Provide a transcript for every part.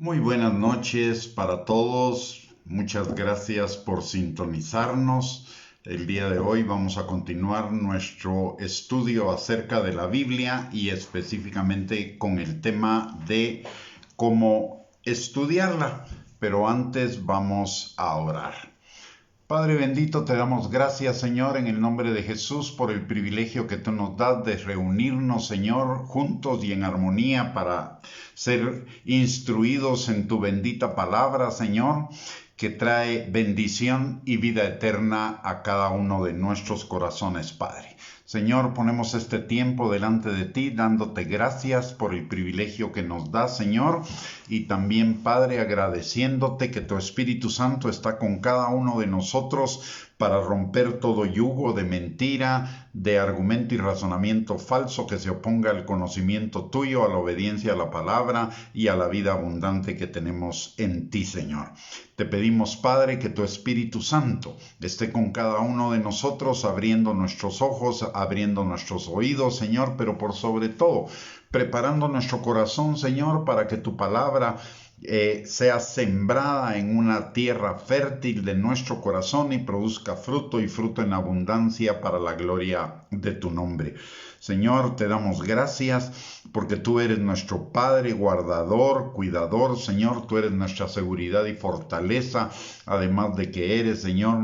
Muy buenas noches para todos. Muchas gracias por sintonizarnos. El día de hoy vamos a continuar nuestro estudio acerca de la Biblia y específicamente con el tema de cómo estudiarla. Pero antes vamos a orar. Padre bendito, te damos gracias, Señor, en el nombre de Jesús, por el privilegio que tú nos das de reunirnos, Señor, juntos y en armonía para ser instruidos en tu bendita palabra, Señor, que trae bendición y vida eterna a cada uno de nuestros corazones, Padre. Señor, ponemos este tiempo delante de ti, dándote gracias por el privilegio que nos das, Señor, y también, Padre, agradeciéndote que tu Espíritu Santo está con cada uno de nosotros para romper todo yugo de mentira, de argumento y razonamiento falso que se oponga al conocimiento tuyo, a la obediencia a la palabra y a la vida abundante que tenemos en ti, Señor. Te pedimos, Padre, que tu Espíritu Santo esté con cada uno de nosotros, abriendo nuestros ojos, abriendo nuestros oídos, Señor, pero por sobre todo, preparando nuestro corazón, Señor, para que tu palabra sea sembrada en una tierra fértil de nuestro corazón y produzca fruto y fruto en abundancia para la gloria de tu nombre. Señor, te damos gracias porque tú eres nuestro Padre, guardador, cuidador. Señor, tú eres nuestra seguridad y fortaleza, además de que eres, Señor,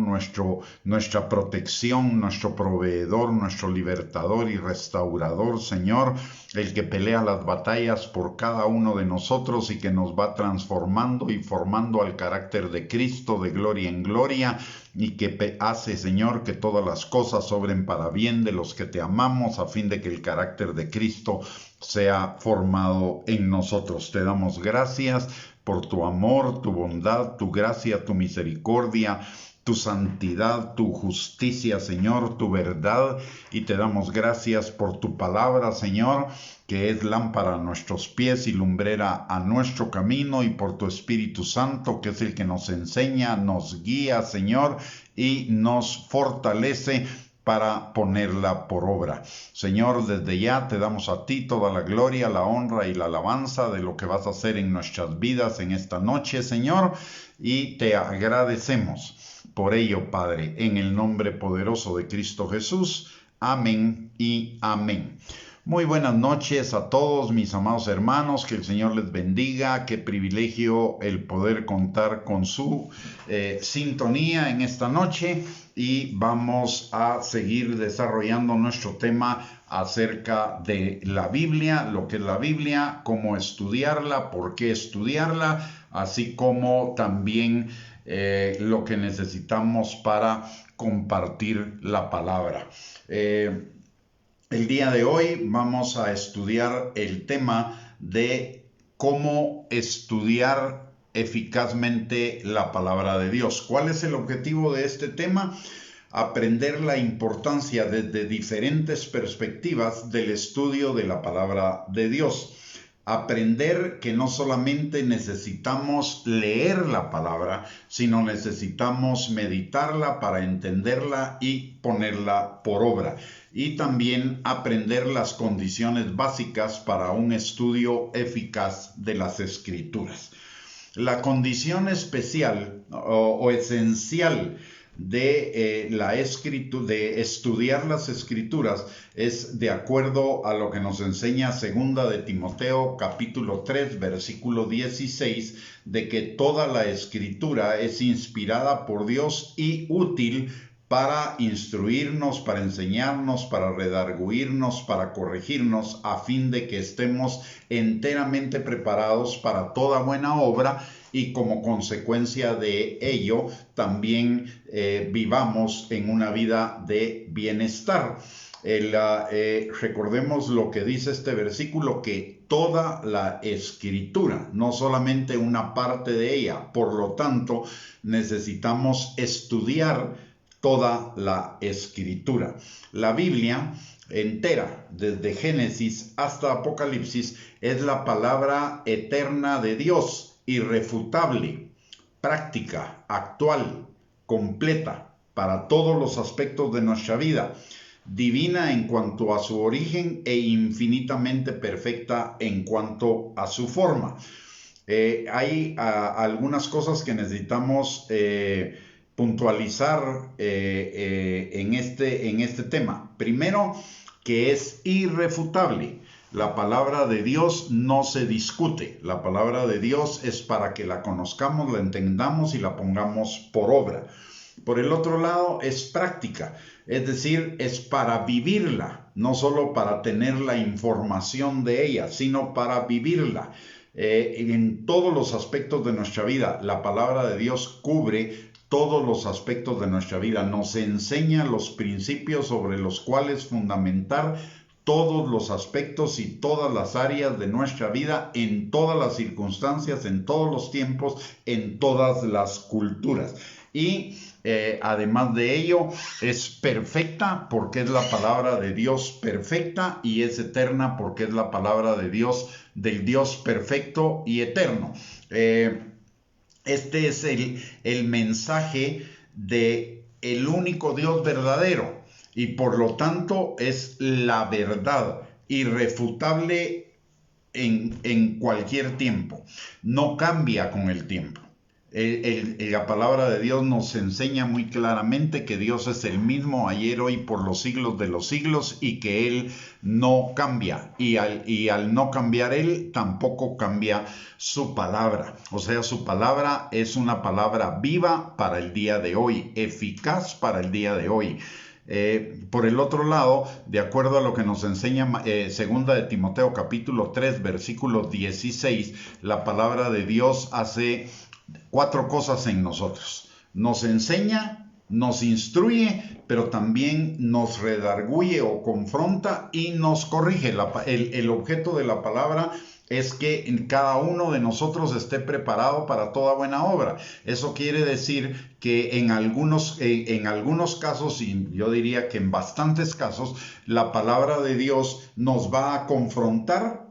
nuestra protección, nuestro proveedor, nuestro libertador y restaurador, Señor, el que pelea las batallas por cada uno de nosotros y que nos va transformando y formando al carácter de Cristo de gloria en gloria, y que hace, Señor, que todas las cosas obren para bien de los que te amamos, a fin de que el carácter de Cristo sea formado en nosotros. Te damos gracias por tu amor, tu bondad, tu gracia, tu misericordia, tu santidad, tu justicia, Señor, tu verdad, y te damos gracias por tu palabra, Señor, que es lámpara a nuestros pies y lumbrera a nuestro camino, y por tu Espíritu Santo, que es el que nos enseña, nos guía, Señor, y nos fortalece para ponerla por obra. Señor, desde ya te damos a ti toda la gloria, la honra y la alabanza de lo que vas a hacer en nuestras vidas en esta noche, Señor, y te agradecemos por ello, Padre, en el nombre poderoso de Cristo Jesús. Amén y amén. Muy buenas noches a todos mis amados hermanos, que el Señor les bendiga, qué privilegio el poder contar con su sintonía en esta noche, y vamos a seguir desarrollando nuestro tema acerca de la Biblia, lo que es la Biblia, cómo estudiarla, por qué estudiarla, así como también lo que necesitamos para compartir la palabra. El día de hoy vamos a estudiar el tema de cómo estudiar eficazmente la palabra de Dios. ¿Cuál es el objetivo de este tema? Aprender la importancia desde diferentes perspectivas del estudio de la palabra de Dios. Aprender que no solamente necesitamos leer la palabra, sino necesitamos meditarla para entenderla y ponerla por obra. Y también aprender las condiciones básicas para un estudio eficaz de las Escrituras. La condición especial o esencial de de estudiar las Escrituras es de acuerdo a lo que nos enseña 2 de Timoteo capítulo 3 versículo 16, de que toda la Escritura es inspirada por Dios y útil para instruirnos, para enseñarnos, para redarguirnos, para corregirnos, a fin de que estemos enteramente preparados para toda buena obra, y como consecuencia de ello también vivamos en una vida de bienestar. Recordemos lo que dice este versículo, que toda la Escritura, no solamente una parte de ella. Por lo tanto, necesitamos estudiar toda la Escritura. La Biblia entera, desde Génesis hasta Apocalipsis, es la palabra eterna de Dios, irrefutable, práctica, actual, completa para todos los aspectos de nuestra vida, divina en cuanto a su origen e infinitamente perfecta en cuanto a su forma. Hay algunas cosas que necesitamos puntualizar en este tema. Primero, que es irrefutable. La palabra de Dios no se discute. La palabra de Dios es para que la conozcamos, la entendamos y la pongamos por obra. Por el otro lado, es práctica, es decir, es para vivirla, no solo para tener la información de ella, sino para vivirla. En todos los aspectos de nuestra vida, la palabra de Dios cubre todos los aspectos de nuestra vida, nos enseña los principios sobre los cuales fundamentar todos los aspectos y todas las áreas de nuestra vida, en todas las circunstancias, en todos los tiempos, en todas las culturas. Y además de ello, es perfecta porque es la palabra de Dios perfecta, y es eterna porque es la palabra de Dios, del Dios perfecto y eterno. Este es el mensaje de el único Dios verdadero, y por lo tanto es la verdad irrefutable en cualquier tiempo. No cambia con el tiempo. La palabra de Dios nos enseña muy claramente que Dios es el mismo ayer, hoy, por los siglos de los siglos, y que Él no cambia. Y al no cambiar Él, tampoco cambia su palabra. O sea, su palabra es una palabra viva para el día de hoy, eficaz para el día de hoy. Por el otro lado, de acuerdo a lo que nos enseña segunda de Timoteo capítulo 3 versículo 16, la palabra de Dios hace 4 cosas en nosotros. Nos enseña, nos instruye, pero también nos redarguye o confronta y nos corrige. El objeto de la palabra es que cada uno de nosotros esté preparado para toda buena obra. Eso quiere decir que en algunos casos, y yo diría que en bastantes casos, la palabra de Dios nos va a confrontar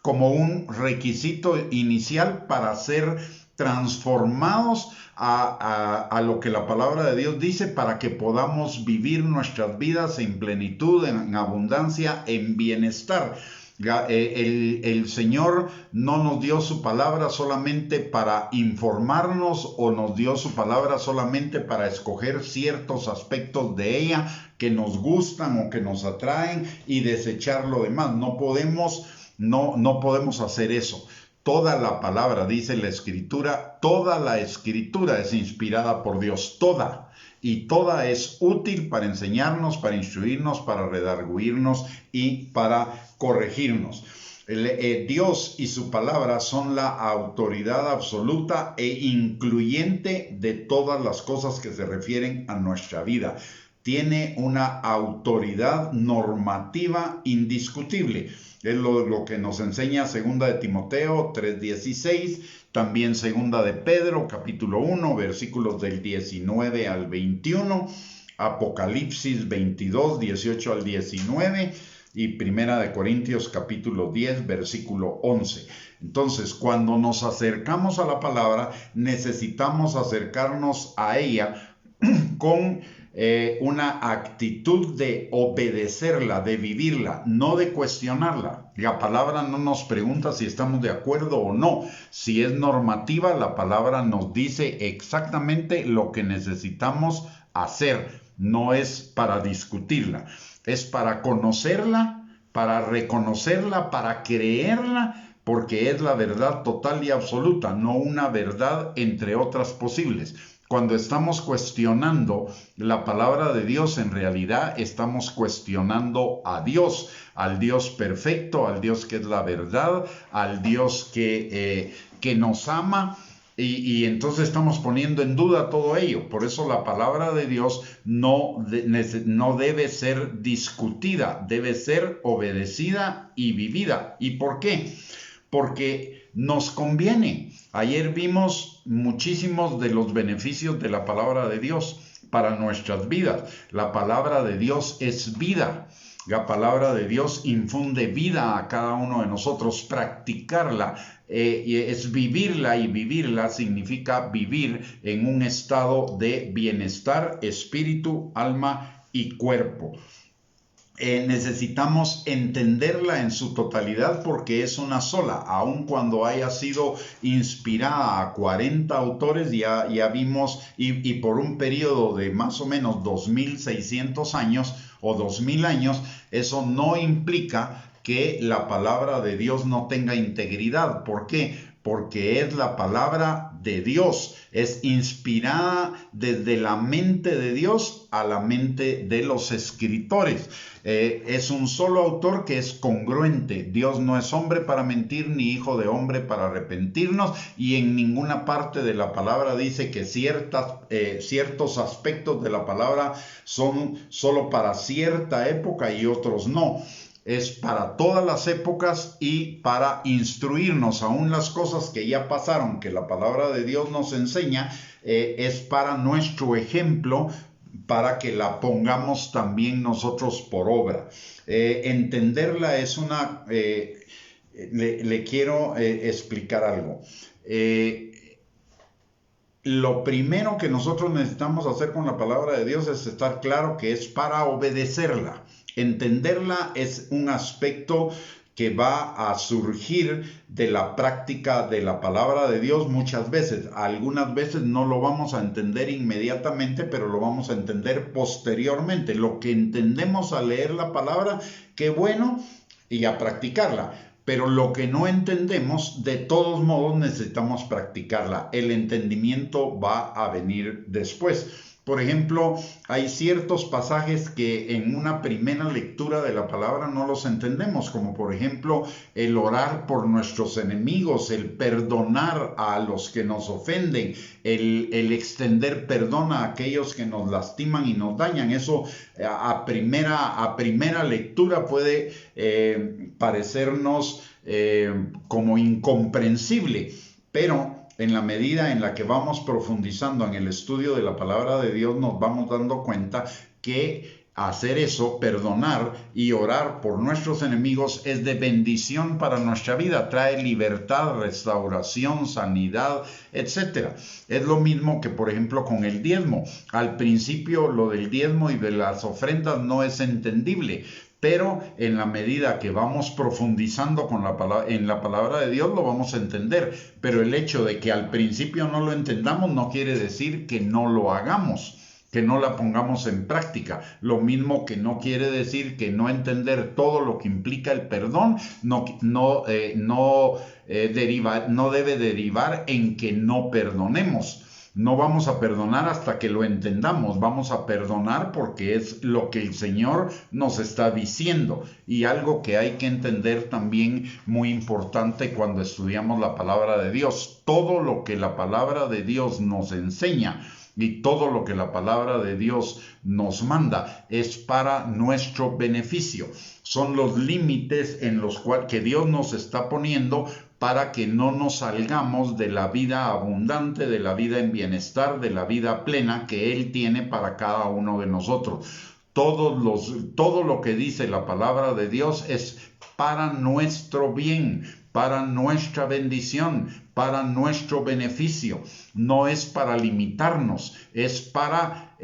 como un requisito inicial para ser transformados a lo que la palabra de Dios dice, para que podamos vivir nuestras vidas en plenitud, en abundancia, en bienestar. El Señor no nos dio su palabra solamente para informarnos, o nos dio su palabra solamente para escoger ciertos aspectos de ella que nos gustan o que nos atraen y desechar lo demás. No podemos hacer eso. Toda la palabra, dice la Escritura, toda la Escritura es inspirada por Dios, toda. Y toda es útil para enseñarnos, para instruirnos, para redarguirnos y para corregirnos. Dios y su palabra son la autoridad absoluta e incluyente de todas las cosas que se refieren a nuestra vida. Tiene una autoridad normativa indiscutible. Es lo que nos enseña segunda de Timoteo 3:16, también segunda de Pedro capítulo 1 versículos del 19 al 21, Apocalipsis 22, 18 al 19 y primera de Corintios capítulo 10 versículo 11. Entonces, cuando nos acercamos a la palabra, necesitamos acercarnos a ella con una actitud de obedecerla, de vivirla, no de cuestionarla. La palabra no nos pregunta si estamos de acuerdo o no. Si es normativa, la palabra nos dice exactamente lo que necesitamos hacer. No es para discutirla, es para conocerla, para reconocerla, para creerla, porque es la verdad total y absoluta, no una verdad entre otras posibles. Cuando estamos cuestionando la palabra de Dios, en realidad estamos cuestionando a Dios, al Dios perfecto, al Dios que es la verdad, al Dios que nos ama, y entonces estamos poniendo en duda todo ello. Por eso la palabra de Dios no debe ser discutida, debe ser obedecida y vivida. ¿Y por qué? Porque nos conviene. Ayer vimos muchísimos de los beneficios de la palabra de Dios para nuestras vidas. La palabra de Dios es vida. La palabra de Dios infunde vida a cada uno de nosotros. Practicarla es vivirla, y vivirla significa vivir en un estado de bienestar, espíritu, alma y cuerpo. necesitamos entenderla en su totalidad porque es una sola, aun cuando haya sido inspirada a 40 autores, ya vimos, y por un periodo de más o menos 2600 años o 2000 años, eso no implica que la palabra de Dios no tenga integridad. ¿Por qué? Porque es la palabra de Dios, es inspirada desde la mente de Dios a la mente de los escritores. Es un solo autor que es congruente. Dios no es hombre para mentir, ni hijo de hombre para arrepentirnos, y en ninguna parte de la palabra dice que ciertos aspectos de la palabra son solo para cierta época y otros no. Es para todas las épocas y para instruirnos, aún las cosas que ya pasaron, que la palabra de Dios nos enseña, es para nuestro ejemplo, para que la pongamos también nosotros por obra. Entenderla es una... le quiero explicar algo. Lo primero que nosotros necesitamos hacer con la palabra de Dios es estar claro que es para obedecerla. Entenderla es un aspecto que va a surgir de la práctica de la palabra de Dios muchas veces. Algunas veces no lo vamos a entender inmediatamente, pero lo vamos a entender posteriormente. Lo que entendemos al leer la palabra, qué bueno, y a practicarla. Pero lo que no entendemos, de todos modos necesitamos practicarla. El entendimiento va a venir después. Por ejemplo, hay ciertos pasajes que en una primera lectura de la palabra no los entendemos, como por ejemplo el orar por nuestros enemigos, el perdonar a los que nos ofenden, el extender perdón a aquellos que nos lastiman y nos dañan. Eso a primera lectura puede parecernos como incomprensible, pero en la medida en la que vamos profundizando en el estudio de la palabra de Dios, nos vamos dando cuenta que hacer eso, perdonar y orar por nuestros enemigos, es de bendición para nuestra vida, trae libertad, restauración, sanidad, etc. Es lo mismo que, por ejemplo, con el diezmo. Al principio lo del diezmo y de las ofrendas no es entendible, pero en la medida que vamos profundizando en la palabra de Dios lo vamos a entender. Pero el hecho de que al principio no lo entendamos no quiere decir que no lo hagamos, que no la pongamos en práctica. Lo mismo que no quiere decir que no entender todo lo que implica el perdón no debe derivar en que no perdonemos. No vamos a perdonar hasta que lo entendamos, vamos a perdonar porque es lo que el Señor nos está diciendo. Y algo que hay que entender también muy importante cuando estudiamos la palabra de Dios, todo lo que la palabra de Dios nos enseña y todo lo que la palabra de Dios nos manda es para nuestro beneficio. Son los límites en los cuales que Dios nos está poniendo para que no nos salgamos de la vida abundante, de la vida en bienestar, de la vida plena que Él tiene para cada uno de nosotros. Todo lo que dice la palabra de Dios es para nuestro bien, para nuestra bendición, para nuestro beneficio. No es para limitarnos, es para,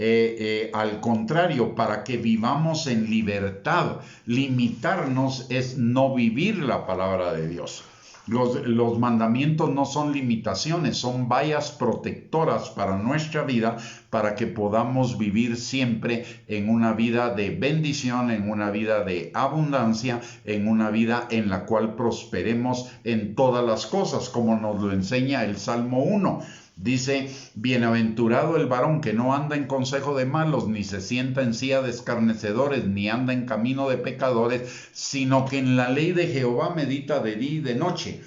al contrario, para que vivamos en libertad. Limitarnos es no vivir la palabra de Dios. Los mandamientos no son limitaciones, son vallas protectoras para nuestra vida, para que podamos vivir siempre en una vida de bendición, en una vida de abundancia, en una vida en la cual prosperemos en todas las cosas, como nos lo enseña el Salmo 1. Dice, bienaventurado el varón que no anda en consejo de malos, ni se sienta en silla de escarnecedores, ni anda en camino de pecadores, sino que en la ley de Jehová medita de día y de noche,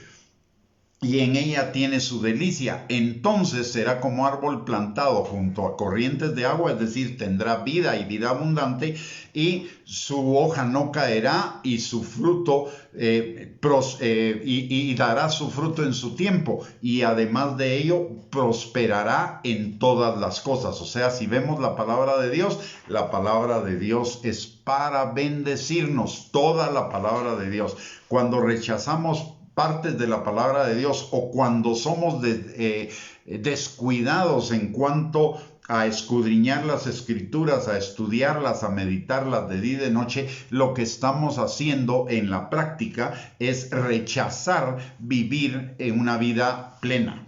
y en ella tiene su delicia. Entonces será como árbol plantado junto a corrientes de agua, es decir, tendrá vida y vida abundante, y su hoja no caerá, y su fruto y dará su fruto en su tiempo, y además de ello prosperará en todas las cosas. O sea, si vemos la palabra de Dios es para bendecirnos, toda la palabra de Dios. Cuando rechazamos partes de la palabra de Dios o cuando somos descuidados en cuanto a escudriñar las escrituras, a estudiarlas, a meditarlas de día y de noche, lo que estamos haciendo en la práctica es rechazar vivir en una vida plena.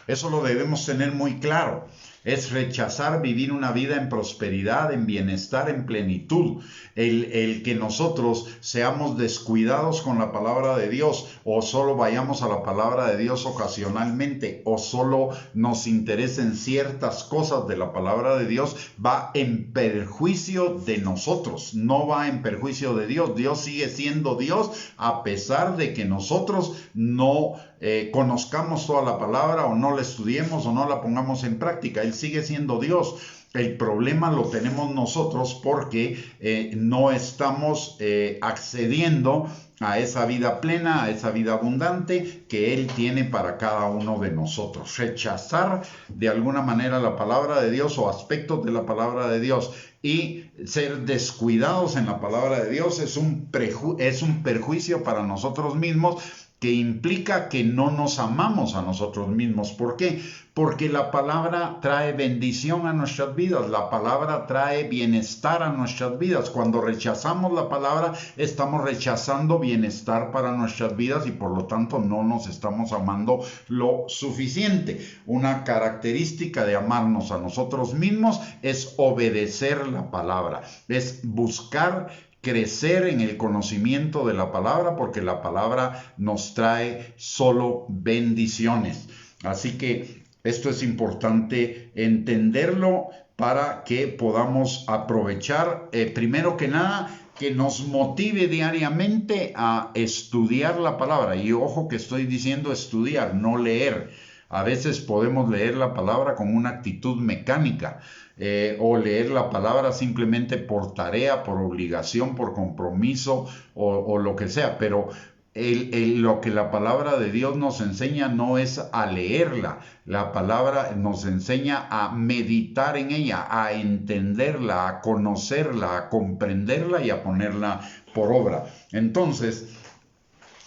Eso lo debemos tener muy claro. Es rechazar vivir una vida en prosperidad, en bienestar, en plenitud. El que nosotros seamos descuidados con la palabra de Dios, o solo vayamos a la palabra de Dios ocasionalmente, o solo nos interesen ciertas cosas de la palabra de Dios, va en perjuicio de nosotros, no va en perjuicio de Dios. Dios sigue siendo Dios a pesar de que nosotros no conozcamos toda la palabra, o no la estudiemos, o no la pongamos en práctica. Él sigue siendo Dios. El problema lo tenemos nosotros porque no estamos accediendo a esa vida plena, a esa vida abundante que Él tiene para cada uno de nosotros. Rechazar de alguna manera la palabra de Dios o aspectos de la palabra de Dios y ser descuidados en la palabra de Dios es un perjuicio para nosotros mismos, que implica que no nos amamos a nosotros mismos. ¿Por qué? Porque la palabra trae bendición a nuestras vidas, la palabra trae bienestar a nuestras vidas. Cuando rechazamos la palabra, estamos rechazando bienestar para nuestras vidas y por lo tanto no nos estamos amando lo suficiente. Una característica de amarnos a nosotros mismos es obedecer la palabra, es buscar crecer en el conocimiento de la palabra, porque la palabra nos trae solo bendiciones. Así que esto es importante entenderlo para que podamos aprovechar, primero que nada, que nos motive diariamente a estudiar la palabra. Y ojo que estoy diciendo estudiar, no leer. A veces podemos leer la palabra con una actitud mecánica, o leer la palabra simplemente por tarea, por obligación, por compromiso o lo que sea, pero lo que la palabra de Dios nos enseña no es a leerla. La palabra nos enseña a meditar en ella, a entenderla, a conocerla, a comprenderla y a ponerla por obra. Entonces,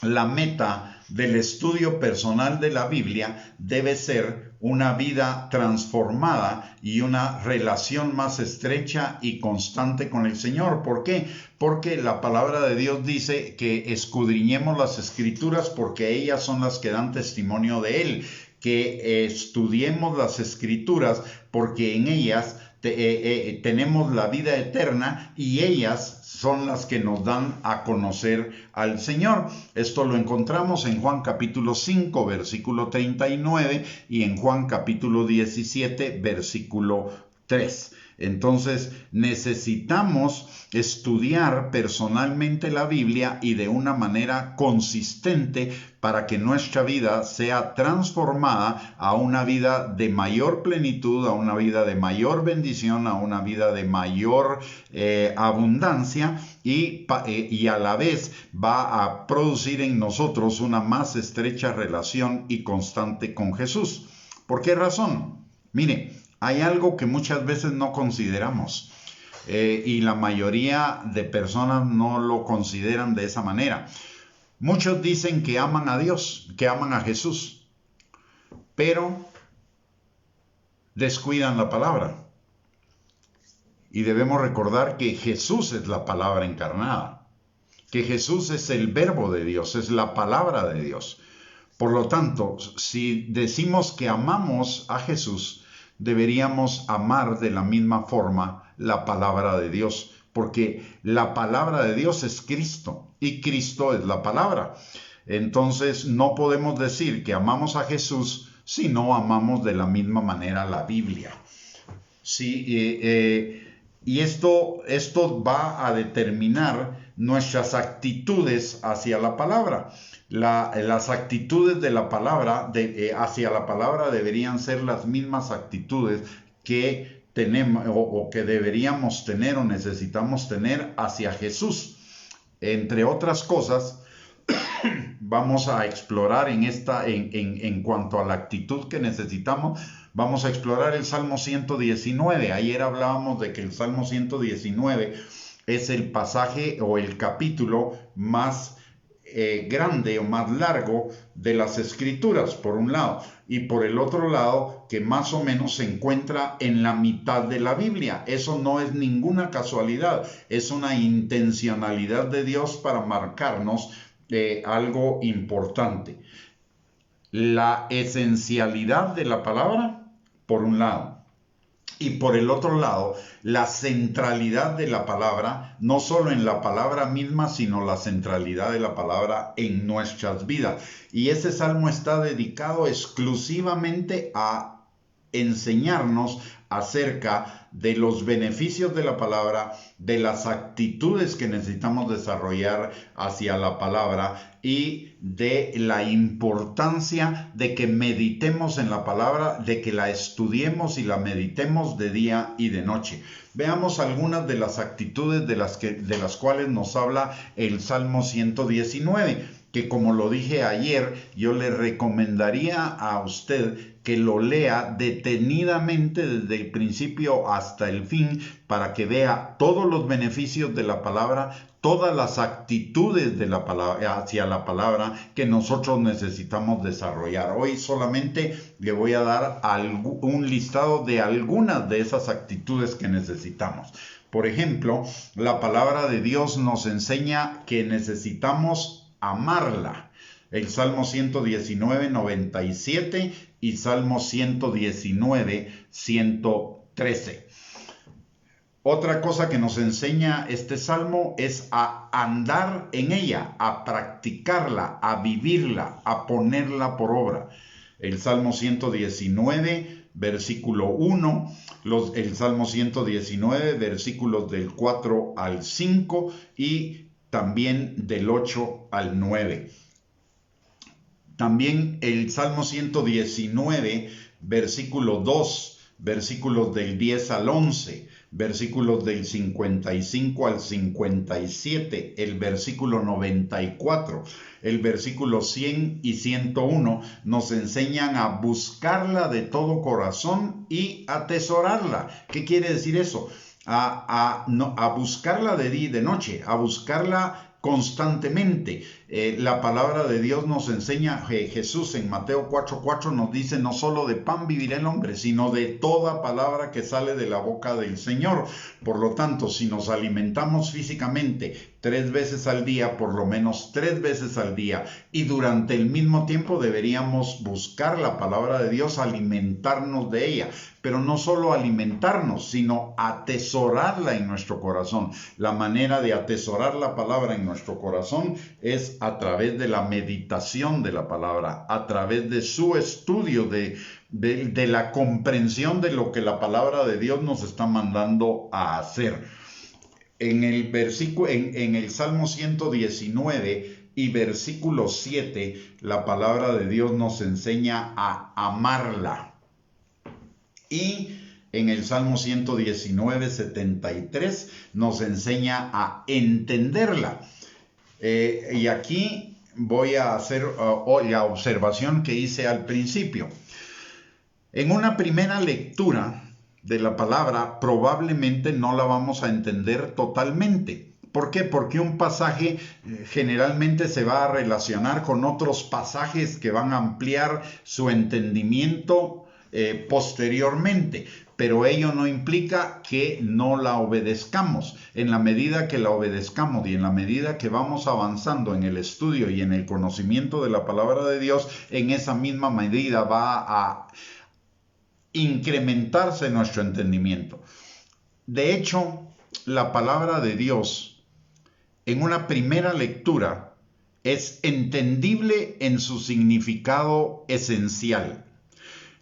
la meta del estudio personal de la Biblia debe ser una vida transformada y una relación más estrecha y constante con el Señor. ¿Por qué? Porque la palabra de Dios dice que escudriñemos las Escrituras porque ellas son las que dan testimonio de Él. Que estudiemos las Escrituras porque en ellas tenemos la vida eterna y ellas son las que nos dan a conocer al Señor. Esto lo encontramos en Juan capítulo 5, versículo 39 y en Juan capítulo 17, versículo 3. Entonces necesitamos estudiar personalmente la Biblia y de una manera consistente para que nuestra vida sea transformada a una vida de mayor plenitud, a una vida de mayor bendición, a una vida de mayor abundancia y a la vez va a producir en nosotros una más estrecha relación y constante con Jesús. ¿Por qué razón? Mire, hay algo que muchas veces no consideramos y la mayoría de personas no lo consideran de esa manera. Muchos dicen que aman a Dios, que aman a Jesús, pero descuidan la palabra. Y debemos recordar que Jesús es la palabra encarnada, que Jesús es el verbo de Dios, es la palabra de Dios. Por lo tanto, si decimos que amamos a Jesús, deberíamos amar de la misma forma la palabra de Dios, porque la palabra de Dios es Cristo y Cristo es la palabra. Entonces no podemos decir que amamos a Jesús si no amamos de la misma manera la Biblia. Sí, y esto va a determinar nuestras actitudes hacia la palabra. Las actitudes de la palabra, hacia la palabra deberían ser las mismas actitudes que tenemos o que deberíamos tener o necesitamos tener hacia Jesús. Entre otras cosas, vamos a explorar en cuanto a la actitud que necesitamos, vamos a explorar el Salmo 119. Ayer hablábamos de que el Salmo 119 es el pasaje o el capítulo más grande o más largo de las Escrituras, por un lado, y por el otro lado, que más o menos se encuentra en la mitad de la Biblia. Eso no es ninguna casualidad, es una intencionalidad de Dios para marcarnos algo importante. La esencialidad de la palabra, por un lado, y por el otro lado, la centralidad de la palabra, no solo en la palabra misma, sino la centralidad de la palabra en nuestras vidas. Y ese salmo está dedicado exclusivamente a enseñarnos acerca de los beneficios de la palabra, de las actitudes que necesitamos desarrollar hacia la palabra y de la importancia de que meditemos en la palabra, de que la estudiemos y la meditemos de día y de noche. Veamos algunas de las actitudes de las cuales nos habla el Salmo 119, que como lo dije ayer, yo le recomendaría a usted que lo lea detenidamente desde el principio hasta el fin para que vea todos los beneficios de la palabra, todas las actitudes de la palabra, hacia la palabra que nosotros necesitamos desarrollar. Hoy solamente le voy a dar un listado de algunas de esas actitudes que necesitamos. Por ejemplo, la palabra de Dios nos enseña que necesitamos amarla. El Salmo 119, 97 y Salmo 119, 113. Otra cosa que nos enseña este salmo es a andar en ella, a practicarla, a vivirla, a ponerla por obra. El Salmo 119, versículo 1, el Salmo 119, versículos del 4 al 5 y también del 8 al 9. También el Salmo 119, versículo 2, versículos del 10 al 11, versículos del 55 al 57, el versículo 94, el versículo 100 y 101 nos enseñan a buscarla de todo corazón y atesorarla. ¿Qué quiere decir eso? A buscarla de día y de noche, a buscarla constantemente. La palabra de Dios nos enseña, Jesús en Mateo 4:4 nos dice, no solo de pan vivirá el hombre, sino de toda palabra que sale de la boca del Señor. Por lo tanto, si nos alimentamos físicamente 3 veces al día, por lo menos 3 veces al día, y durante el mismo tiempo deberíamos buscar la palabra de Dios, alimentarnos de ella, pero no solo alimentarnos, sino atesorarla en nuestro corazón. La manera de atesorar la palabra en nuestro corazón es a través de la meditación de la palabra, a través de su estudio, de la comprensión de lo que la palabra de Dios nos está mandando a hacer. En el Salmo 119 y versículo 7, la palabra de Dios nos enseña a amarla. Y en el Salmo 119, 73 nos enseña a entenderla. Y aquí voy a hacer la observación que hice al principio. En una primera lectura de la palabra probablemente no la vamos a entender totalmente. ¿Por qué? Porque un pasaje generalmente se va a relacionar con otros pasajes que van a ampliar su entendimiento posteriormente, pero ello no implica que no la obedezcamos. En la medida que la obedezcamos y en la medida que vamos avanzando en el estudio y en el conocimiento de la palabra de Dios, en esa misma medida va a incrementarse nuestro entendimiento. De hecho, la palabra de Dios en una primera lectura es entendible en su significado esencial.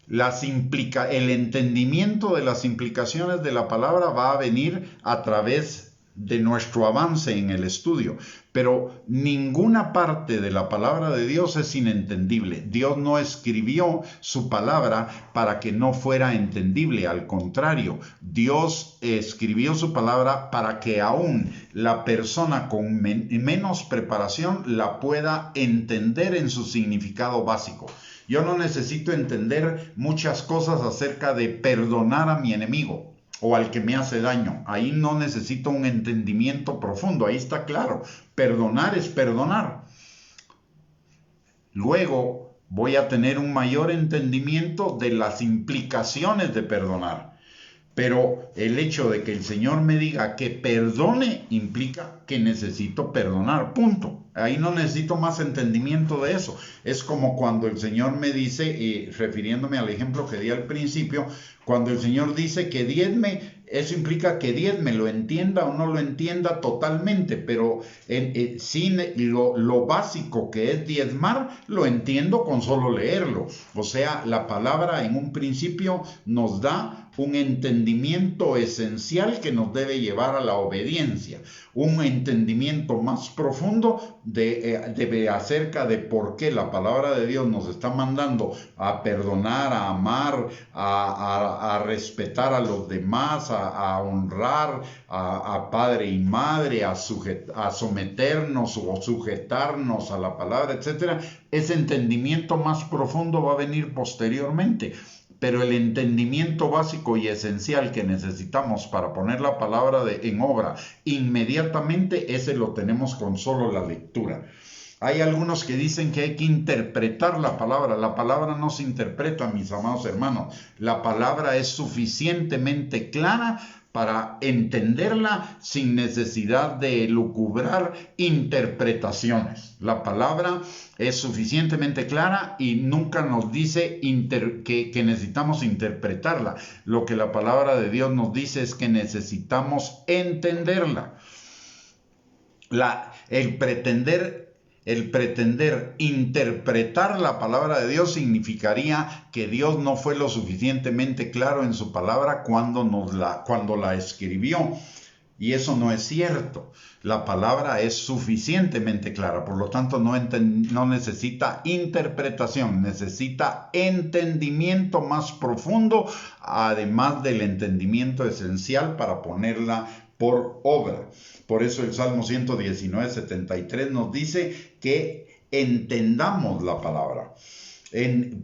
El entendimiento de las implicaciones de la palabra va a venir a través de nuestro avance en el estudio, pero ninguna parte de la palabra de Dios es inentendible. Dios no escribió su palabra para que no fuera entendible, al contrario, Dios escribió su palabra para que aún la persona con menos preparación la pueda entender en su significado básico. Yo no necesito entender muchas cosas acerca de perdonar a mi enemigo o al que me hace daño. Ahí no necesito un entendimiento profundo, ahí está claro. Perdonar es perdonar. luego voy a tener un mayor entendimiento de las implicaciones de perdonar. Pero el hecho de que el Señor me diga que perdone implica que necesito perdonar, punto. Ahí no necesito más entendimiento de eso. Es como cuando el Señor me dice, refiriéndome al ejemplo que di al principio, cuando el Señor dice que diezme, eso implica que diezme, lo entienda o no lo entienda totalmente, pero sin lo básico que es diezmar, lo entiendo con solo leerlo. O sea, la palabra en un principio nos da un entendimiento esencial que nos debe llevar a la obediencia, un entendimiento más profundo acerca de por qué la palabra de Dios nos está mandando a perdonar, a amar, a respetar a los demás, a honrar a padre y madre, a someternos o sujetarnos a la palabra, etc. Ese entendimiento más profundo va a venir posteriormente. Pero el entendimiento básico y esencial que necesitamos para poner la palabra en obra inmediatamente, ese lo tenemos con solo la lectura. Hay algunos que dicen que hay que interpretar la palabra. La palabra no se interpreta, mis amados hermanos. La palabra es suficientemente clara para entenderla sin necesidad de elucubrar interpretaciones. La palabra es suficientemente clara y nunca nos dice que necesitamos interpretarla. Lo que la palabra de Dios nos dice es que necesitamos entenderla. El pretender interpretar la palabra de Dios significaría que Dios no fue lo suficientemente claro en su palabra cuando la escribió. Y eso no es cierto. La palabra es suficientemente clara, por lo tanto no necesita interpretación, necesita entendimiento más profundo, además del entendimiento esencial para ponerla por obra. Por eso el Salmo 119:73 nos dice que entendamos la palabra,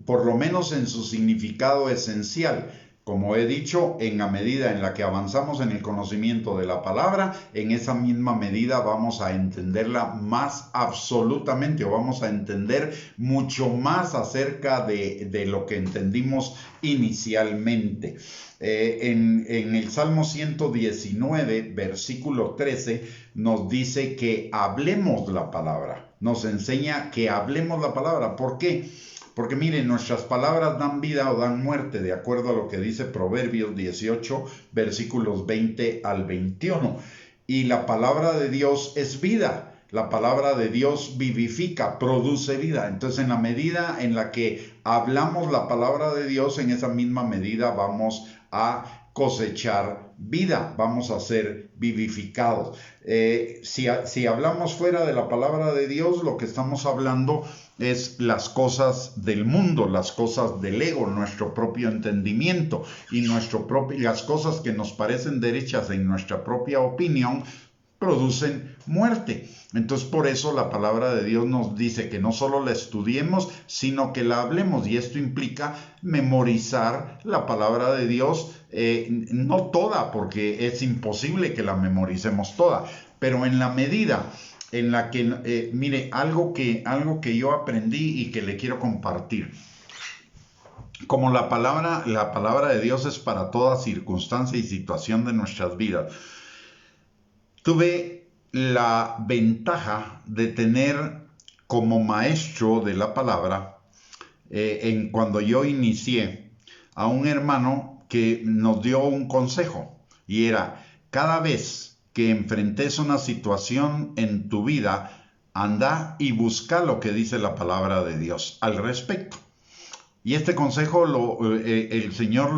por lo menos en su significado esencial. Como he dicho, en la medida en la que avanzamos en el conocimiento de la palabra, en esa misma medida vamos a entenderla más absolutamente, o vamos a entender mucho más acerca de lo que entendimos inicialmente. En el Salmo 119, versículo 13, nos dice que hablemos la palabra. Nos enseña que hablemos la palabra. ¿Por qué? Porque miren, nuestras palabras dan vida o dan muerte, de acuerdo a lo que dice Proverbios 18, versículos 20 al 21. Y la palabra de Dios es vida. La palabra de Dios vivifica, produce vida. Entonces, en la medida en la que hablamos la palabra de Dios, en esa misma medida vamos a cosechar vida, vamos a ser vivificados. Si hablamos fuera de la palabra de Dios, lo que estamos hablando es las cosas del mundo, las cosas del ego, nuestro propio entendimiento y las cosas que nos parecen derechas en nuestra propia opinión producen muerte. Entonces, por eso la palabra de Dios nos dice que no solo la estudiemos, sino que la hablemos, y esto implica memorizar la palabra de Dios, no toda, porque es imposible que la memoricemos toda, pero en la medida en la que, mire, algo que yo aprendí y que le quiero compartir. Como la palabra de Dios es para toda circunstancia y situación de nuestras vidas, tuve la ventaja de tener como maestro de la palabra, cuando yo inicié, a un hermano que nos dio un consejo, y era: cada vez que enfrentes una situación en tu vida, anda y busca lo que dice la palabra de Dios al respecto. Y este consejo el Señor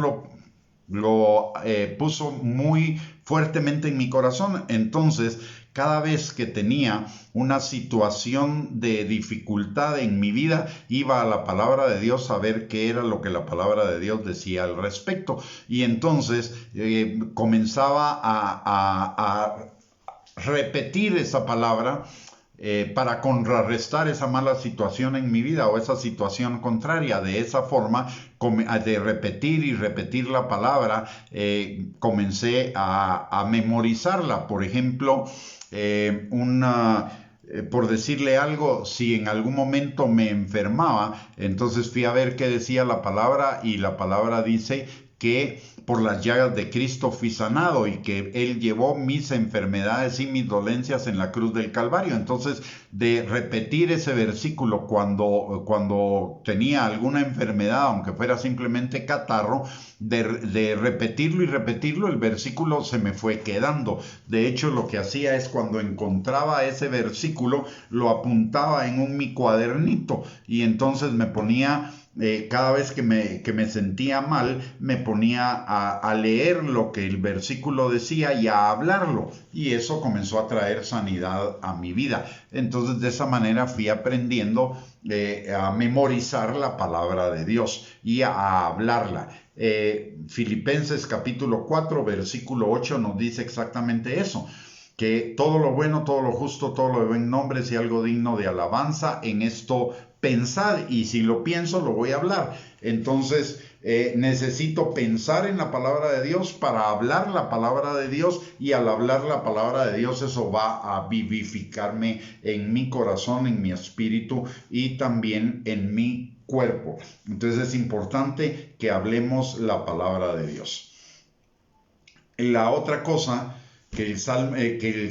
lo puso muy fuertemente en mi corazón. Entonces, cada vez que tenía una situación de dificultad en mi vida, iba a la palabra de Dios a ver qué era lo que la palabra de Dios decía al respecto. Y entonces comenzaba a repetir esa palabra para contrarrestar esa mala situación en mi vida o esa situación contraria. De esa forma, de repetir y repetir la palabra, comencé a memorizarla. Por ejemplo, por decirle algo, si en algún momento me enfermaba, entonces fui a ver qué decía la palabra y la palabra dice que por las llagas de Cristo fui sanado y que Él llevó mis enfermedades y mis dolencias en la cruz del Calvario. Entonces, de repetir ese versículo cuando tenía alguna enfermedad, aunque fuera simplemente catarro, de repetirlo y repetirlo, el versículo se me fue quedando. De hecho, lo que hacía es cuando encontraba ese versículo, lo apuntaba en mi cuadernito y entonces me ponía cada vez que me sentía mal, me ponía a leer lo que el versículo decía y a hablarlo. Y eso comenzó a traer sanidad a mi vida. Entonces, de esa manera fui aprendiendo a memorizar la palabra de Dios y a hablarla. Filipenses capítulo 4, versículo 8 nos dice exactamente eso. Que todo lo bueno, todo lo justo, todo lo de buen nombre, si algo digno de alabanza, en esto pensad, y si lo pienso, lo voy a hablar. Entonces, necesito pensar en la palabra de Dios para hablar la palabra de Dios, y al hablar la palabra de Dios, eso va a vivificarme en mi corazón, en mi espíritu y también en mi cuerpo. Entonces, es importante que hablemos la palabra de Dios. La otra cosa que el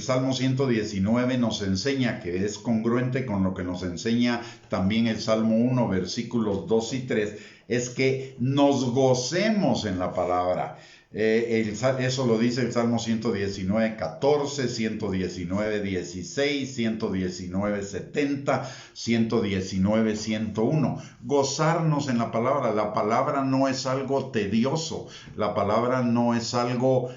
Salmo 119 nos enseña, que es congruente con lo que nos enseña también el Salmo 1, versículos 2 y 3, es que nos gocemos en la palabra. Eso lo dice el Salmo 119, 14, 119, 16, 119, 70, 119, 101. Gozarnos en la palabra. La palabra no es algo tedioso. La palabra no es algo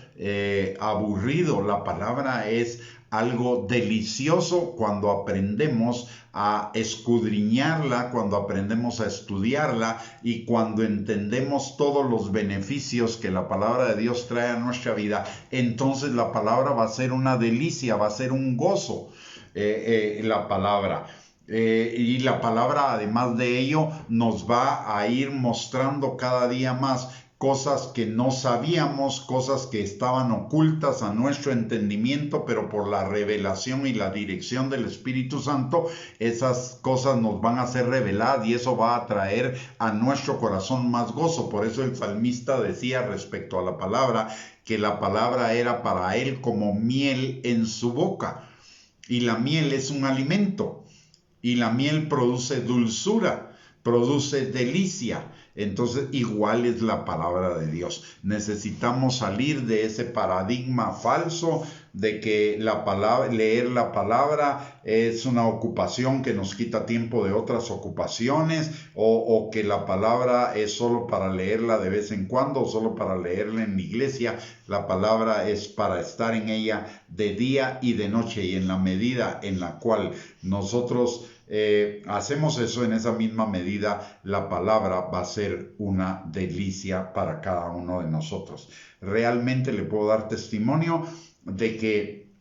aburrido. La palabra es algo delicioso cuando aprendemos a escudriñarla, cuando aprendemos a estudiarla y cuando entendemos todos los beneficios que la palabra de Dios trae a nuestra vida. Entonces la palabra va a ser una delicia, va a ser un gozo, la palabra. Y la palabra, además de ello, nos va a ir mostrando cada día más cosas que no sabíamos, cosas que estaban ocultas a nuestro entendimiento, pero por la revelación y la dirección del Espíritu Santo, esas cosas nos van a ser reveladas y eso va a traer a nuestro corazón más gozo. Por eso el salmista decía respecto a la palabra, que la palabra era para él como miel en su boca. Y la miel es un alimento, y la miel produce dulzura, produce delicia. Entonces, igual es la palabra de Dios. Necesitamos salir de ese paradigma falso de que leer la palabra es una ocupación que nos quita tiempo de otras ocupaciones, o que la palabra es solo para leerla de vez en cuando, o solo para leerla en la iglesia. La palabra es para estar en ella de día y de noche, y en la medida en la cual nosotros hacemos eso, en esa misma medida la palabra va a ser una delicia para cada uno de nosotros. Realmente le puedo dar testimonio de que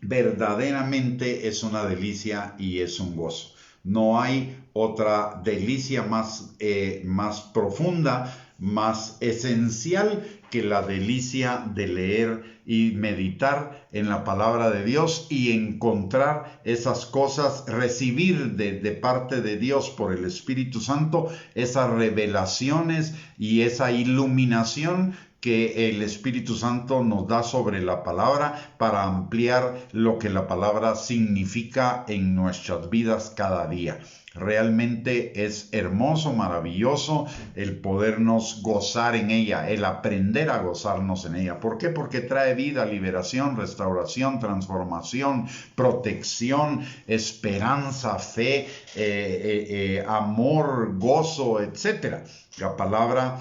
verdaderamente es una delicia y es un gozo. No hay otra delicia más profunda, más esencial que la delicia de leer y meditar en la palabra de Dios y encontrar esas cosas, recibir de parte de Dios por el Espíritu Santo esas revelaciones y esa iluminación que el Espíritu Santo nos da sobre la palabra para ampliar lo que la palabra significa en nuestras vidas cada día. Realmente es hermoso, maravilloso el podernos gozar en ella, el aprender a gozarnos en ella. ¿Por qué? Porque trae vida, liberación, restauración, transformación, protección, esperanza, fe, amor, gozo, etc. La palabra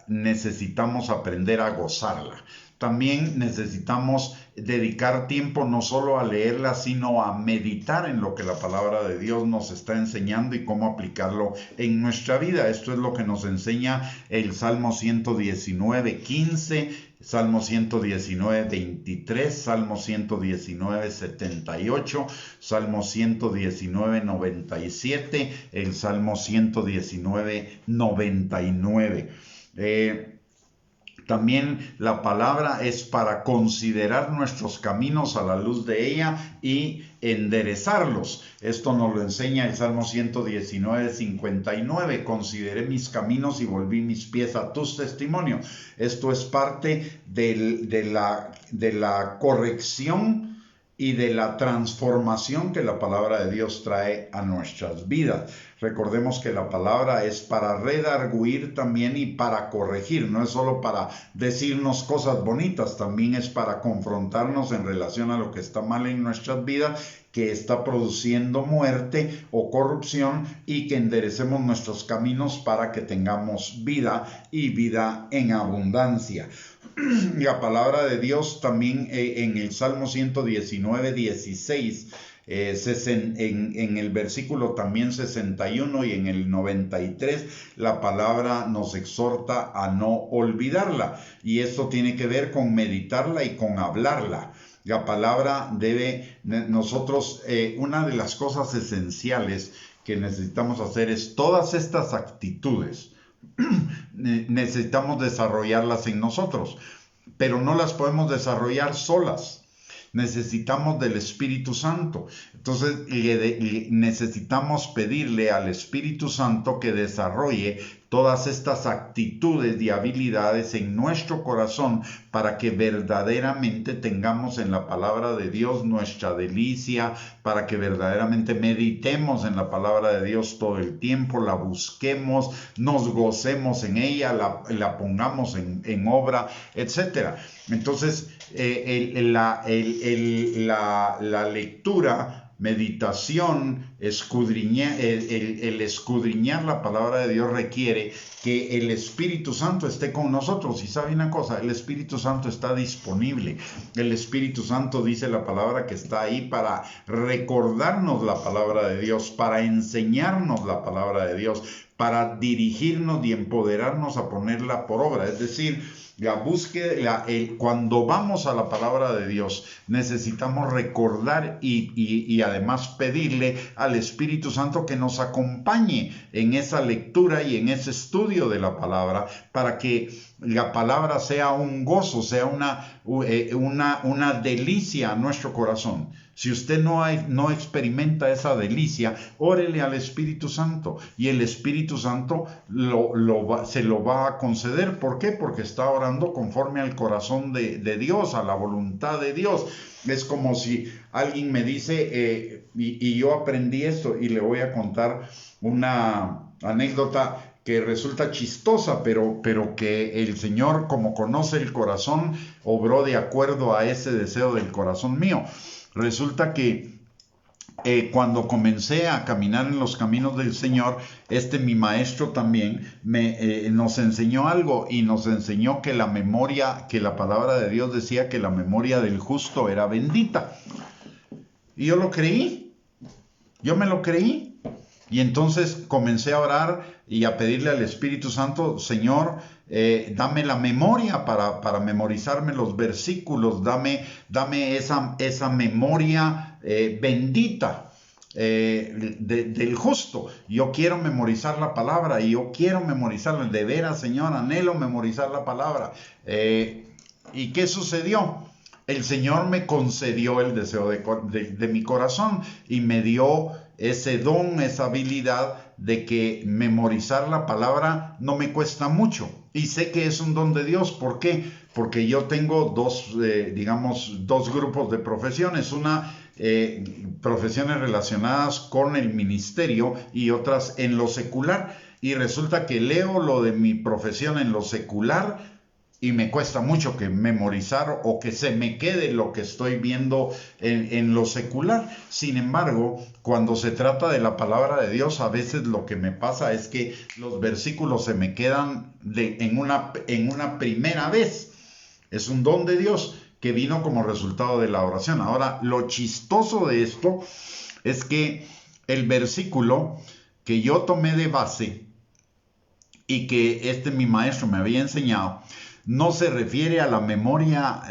necesitamos aprender a gozarla. También necesitamos dedicar tiempo no solo a leerla, sino a meditar en lo que la palabra de Dios nos está enseñando y cómo aplicarlo en nuestra vida. Esto es lo que nos enseña el Salmo 119, 15, Salmo 119, 23, Salmo 119, 78, Salmo 119, 97, el Salmo 119, 99. También la palabra es para considerar nuestros caminos a la luz de ella y enderezarlos. Esto nos lo enseña el Salmo 119, 59. Consideré mis caminos y volví mis pies a tus testimonios. Esto es parte de la corrección y de la transformación que la palabra de Dios trae a nuestras vidas. Recordemos que la palabra es para redarguir también y para corregir, no es solo para decirnos cosas bonitas, también es para confrontarnos en relación a lo que está mal en nuestras vidas, que está produciendo muerte o corrupción, y que enderecemos nuestros caminos para que tengamos vida y vida en abundancia. La palabra de Dios también en el Salmo 119, 16, en el versículo también 61 y en el 93, la palabra nos exhorta a no olvidarla. Y esto tiene que ver con meditarla y con hablarla. La palabra una de las cosas esenciales que necesitamos hacer es todas estas actitudes. Necesitamos desarrollarlas en nosotros, pero no las podemos desarrollar solas. Necesitamos del Espíritu Santo. Entonces necesitamos pedirle al Espíritu Santo que desarrolle todas estas actitudes y habilidades en nuestro corazón para que verdaderamente tengamos en la palabra de Dios nuestra delicia, para que verdaderamente meditemos en la palabra de Dios todo el tiempo, la busquemos, nos gocemos en ella, la pongamos en obra, etc. Entonces, la lectura, meditación, el escudriñar la palabra de Dios requiere que el Espíritu Santo esté con nosotros. Y sabe una cosa, el Espíritu Santo está disponible. El Espíritu Santo, dice la palabra, que está ahí para recordarnos la palabra de Dios, para enseñarnos la palabra de Dios, para dirigirnos y empoderarnos a ponerla por obra. Es decir, la búsqueda, cuando vamos a la palabra de Dios, necesitamos recordar y además pedirle al Espíritu Santo que nos acompañe en esa lectura y en ese estudio de la palabra, para que la palabra sea un gozo, sea una delicia a nuestro corazón. Si usted no experimenta esa delicia, órele al Espíritu Santo y el Espíritu Santo se lo va a conceder. ¿Por qué? Porque está orando conforme al corazón de Dios, a la voluntad de Dios. Es como si alguien me dice, y yo aprendí esto, y le voy a contar una anécdota que resulta chistosa, pero que el Señor, como conoce el corazón, obró de acuerdo a ese deseo del corazón mío. Resulta que cuando comencé a caminar en los caminos del Señor, mi maestro también nos enseñó algo, y nos enseñó que que la palabra de Dios decía que la memoria del justo era bendita. Y yo lo creí, yo me lo creí. Y entonces comencé a orar y a pedirle al Espíritu Santo: Señor, dame la memoria para memorizarme los versículos, dame esa memoria bendita del justo. Yo quiero memorizar la palabra, y yo quiero memorizarla. De veras, Señor, anhelo memorizar la palabra. ¿Y qué sucedió? El Señor me concedió el deseo de mi corazón y me dio ese don, esa habilidad de que memorizar la palabra no me cuesta mucho. Y sé que es un don de Dios. ¿Por qué? Porque yo tengo dos grupos de profesiones. Una, profesiones relacionadas con el ministerio, y otras en lo secular. Y resulta que leo lo de mi profesión en lo secular y me cuesta mucho que memorizar o que se me quede lo que estoy viendo en lo secular. Sin embargo, cuando se trata de la palabra de Dios, a veces lo que me pasa es que los versículos se me quedan en una primera vez. Es un don de Dios que vino como resultado de la oración. Ahora, lo chistoso de esto es que el versículo que yo tomé de base y que mi maestro me había enseñado, no se refiere a la memoria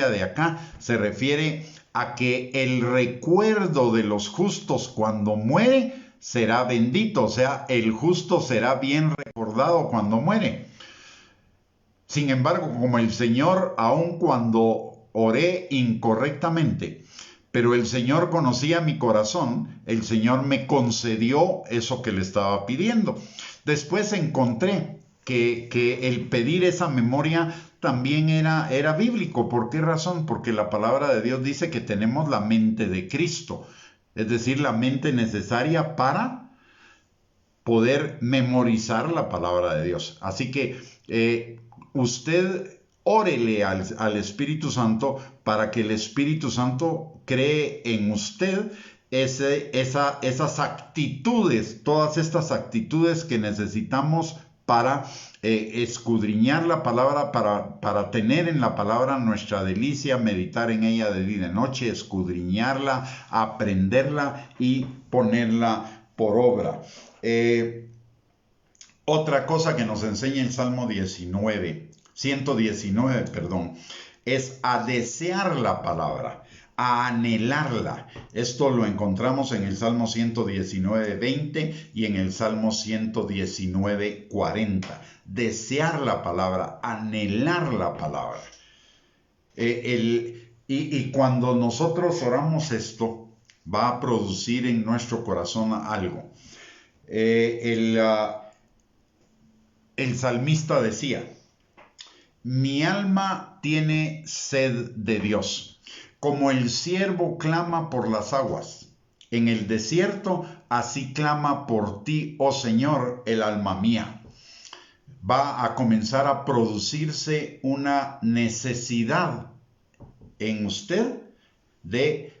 de acá, se refiere a que el recuerdo de los justos cuando muere será bendito, o sea, el justo será bien recordado cuando muere. Sin embargo, como el Señor, aun cuando oré incorrectamente, pero el Señor conocía mi corazón, el Señor me concedió eso que le estaba pidiendo. Después encontré que el pedir esa memoria también era bíblico. ¿Por qué razón? Porque la palabra de Dios dice que tenemos la mente de Cristo, es decir, la mente necesaria para poder memorizar la palabra de Dios. Así que usted órele al Espíritu Santo para que el Espíritu Santo cree en usted esas actitudes, todas estas actitudes que necesitamos para escudriñar la palabra, para tener en la palabra nuestra delicia, meditar en ella de día y de noche, escudriñarla, aprenderla y ponerla por obra. Otra cosa que nos enseña el Salmo 119, es a desear la palabra, a anhelarla. Esto lo encontramos en el Salmo 119:20 y en el Salmo 119:40. Desear la palabra, anhelar la palabra. Y cuando nosotros oramos esto, va a producir en nuestro corazón algo. El salmista decía: mi alma tiene sed de Dios, como el ciervo clama por las aguas. En el desierto, así clama por ti, oh Señor, el alma mía. Va a comenzar a producirse una necesidad en usted de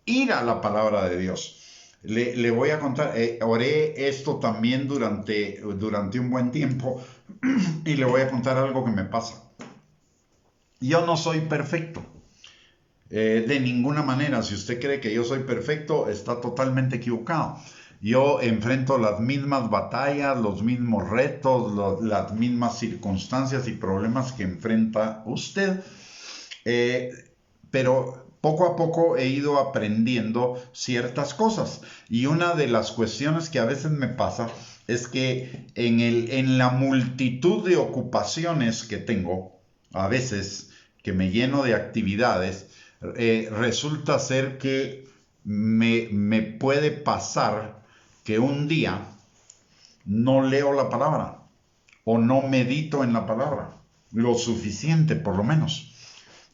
ir a la palabra de Dios. Le voy a contar, oré esto también durante un buen tiempo y le voy a contar algo que me pasa. Yo no soy perfecto, de ninguna manera. Si usted cree que yo soy perfecto, está totalmente equivocado. Yo enfrento las mismas batallas, los mismos retos, las mismas circunstancias y problemas que enfrenta usted, pero poco a poco he ido aprendiendo ciertas cosas. Y una de las cuestiones que a veces me pasa es que en la multitud de ocupaciones que tengo, a veces que me lleno de actividades, resulta ser que me puede pasar que un día no leo la palabra o no medito en la palabra lo suficiente, por lo menos.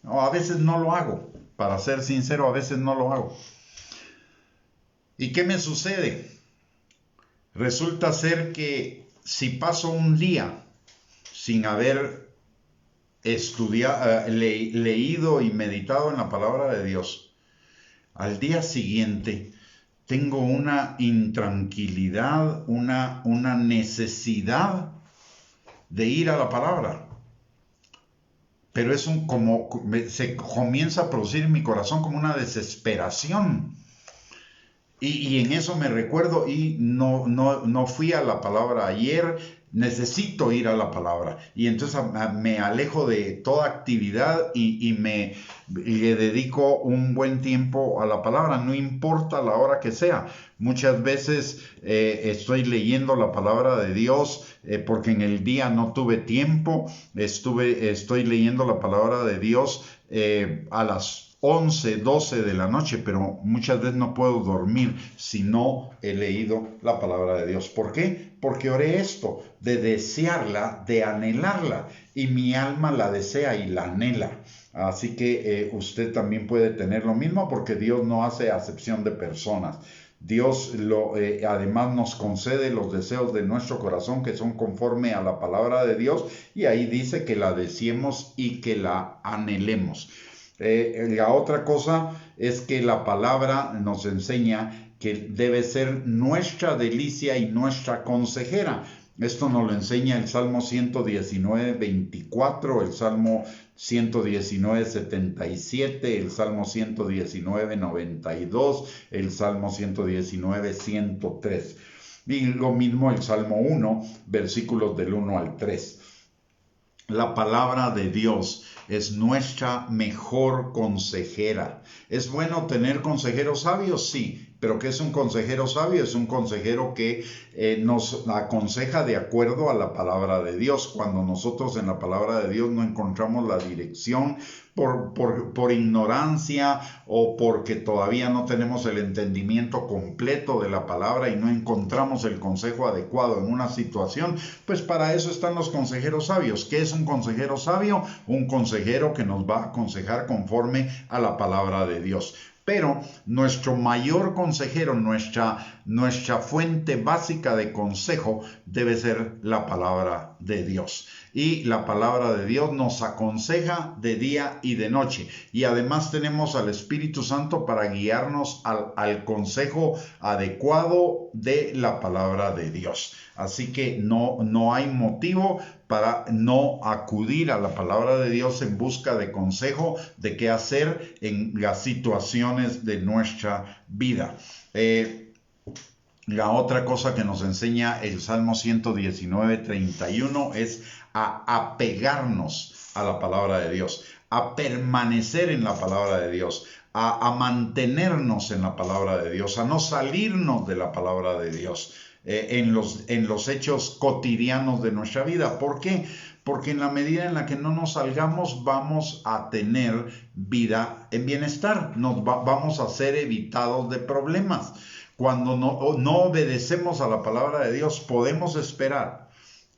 No, a veces no lo hago. Para ser sincero, a veces no lo hago. ¿Y qué me sucede? Resulta ser que si paso un día sin haber leído y meditado en la palabra de Dios, al día siguiente tengo una intranquilidad, una necesidad de ir a la palabra. Pero es se comienza a producir en mi corazón como una desesperación. Y en eso me recuerdo, y no fui a la palabra ayer, necesito ir a la palabra. Y entonces me alejo de toda actividad y le dedico un buen tiempo a la palabra, no importa la hora que sea. Muchas veces estoy leyendo la palabra de Dios porque en el día no tuve tiempo. Estoy leyendo la palabra de Dios a las 11, 12 de la noche, pero muchas veces no puedo dormir si no he leído la palabra de Dios. ¿Por qué? Porque oré esto, de desearla, de anhelarla, y mi alma la desea y la anhela. Así que usted también puede tener lo mismo, porque Dios no hace acepción de personas. Dios además nos concede los deseos de nuestro corazón que son conforme a la palabra de Dios, y ahí dice que la deseemos y que la anhelemos. La otra cosa es que la palabra nos enseña que debe ser nuestra delicia y nuestra consejera. Esto nos lo enseña el Salmo 119:24, el Salmo 119:77, el Salmo 119:92, el Salmo 119:103. Y lo mismo el Salmo 1, versículos del 1 al 3. La palabra de Dios es nuestra mejor consejera. ¿Es bueno tener consejeros sabios? Sí, Pero ¿qué es un consejero sabio? Es un consejero que nos aconseja de acuerdo a la palabra de Dios. Cuando nosotros en la palabra de Dios no encontramos la dirección por ignorancia o porque todavía no tenemos el entendimiento completo de la palabra y no encontramos el consejo adecuado en una situación, pues para eso están los consejeros sabios. ¿Qué es un consejero sabio? Un consejero que nos va a aconsejar conforme a la palabra de Dios. Pero nuestro mayor consejero, nuestra fuente básica de consejo debe ser la palabra de Dios. Y la palabra de Dios nos aconseja de día y de noche. Y además tenemos al Espíritu Santo para guiarnos al consejo adecuado de la palabra de Dios. Así que no hay motivo para no acudir a la palabra de Dios en busca de consejo de qué hacer en las situaciones de nuestra vida. La otra cosa que nos enseña el Salmo 119, 31 es a apegarnos a la palabra de Dios, a permanecer en la palabra de Dios, a mantenernos en la palabra de Dios, a no salirnos de la palabra de Dios en los hechos cotidianos de nuestra vida. ¿Por qué? Porque en la medida en la que no nos salgamos vamos a tener vida en bienestar, vamos a ser evitados de problemas. Cuando no obedecemos a la palabra de Dios, podemos esperar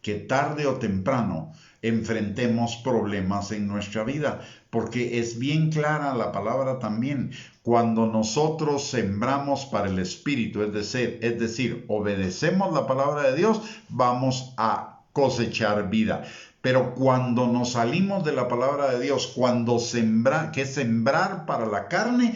que tarde o temprano enfrentemos problemas en nuestra vida, porque es bien clara la palabra también. Cuando nosotros sembramos para el Espíritu, es decir, obedecemos la palabra de Dios, vamos a cosechar vida. Pero cuando nos salimos de la palabra de Dios, que es sembrar para la carne,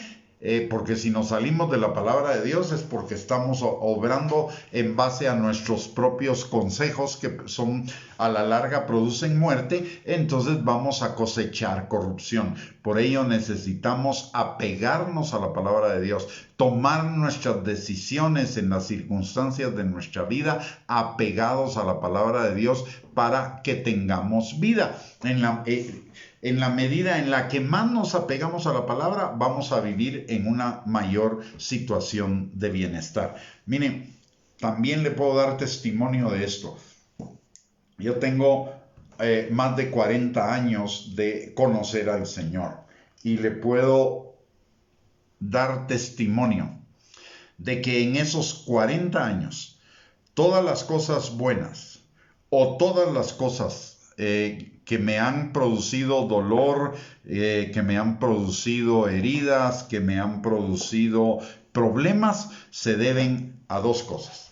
porque si nos salimos de la palabra de Dios es porque estamos obrando en base a nuestros propios consejos que son a la larga producen muerte, entonces vamos a cosechar corrupción. Por ello necesitamos apegarnos a la palabra de Dios, tomar nuestras decisiones en las circunstancias de nuestra vida apegados a la palabra de Dios para que tengamos vida. En la medida en la que más nos apegamos a la palabra, vamos a vivir en una mayor situación de bienestar. Miren, también le puedo dar testimonio de esto. Yo tengo más de 40 años de conocer al Señor y le puedo dar testimonio de que en esos 40 años, todas las cosas buenas o todas las cosas que me han producido dolor, que me han producido heridas, que me han producido problemas, se deben a dos cosas.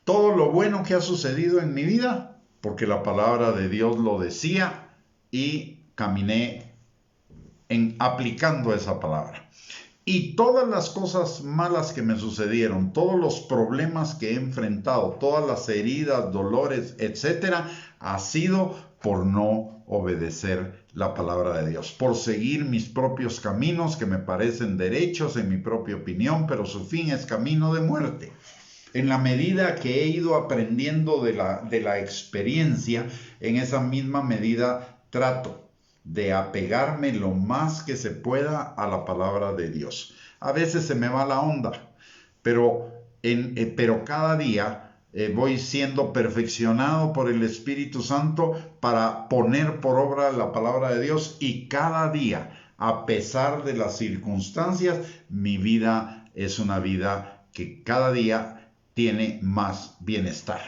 Todo lo bueno que ha sucedido en mi vida, porque la palabra de Dios lo decía y caminé aplicando esa palabra. Y todas las cosas malas que me sucedieron, todos los problemas que he enfrentado, todas las heridas, dolores, etcétera, ha sido por no obedecer la palabra de Dios, por seguir mis propios caminos que me parecen derechos en mi propia opinión, pero su fin es camino de muerte. En la medida que he ido aprendiendo de la experiencia, en esa misma medida trato de apegarme lo más que se pueda a la palabra de Dios. A veces se me va la onda, pero cada día voy siendo perfeccionado por el Espíritu Santo para poner por obra la palabra de Dios, y cada día, a pesar de las circunstancias, mi vida es una vida que cada día tiene más bienestar,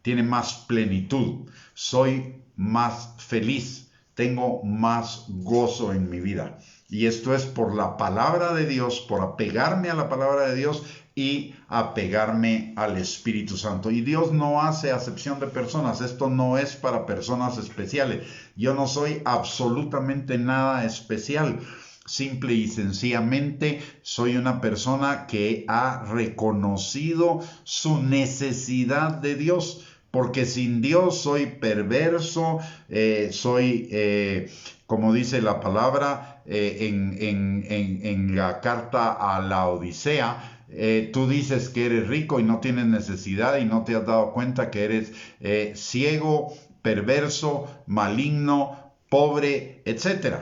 tiene más plenitud, soy más feliz, tengo más gozo en mi vida. Y esto es por la palabra de Dios, por apegarme a la palabra de Dios y apegarme al Espíritu Santo. Y Dios no hace acepción de personas. Esto no es para personas especiales. Yo no soy absolutamente nada especial. Simple y sencillamente soy una persona que ha reconocido su necesidad de Dios. Porque sin Dios soy perverso, como dice la palabra en la carta a la Odisea, tú dices que eres rico y no tienes necesidad y no te has dado cuenta que eres ciego, perverso, maligno, pobre, etc.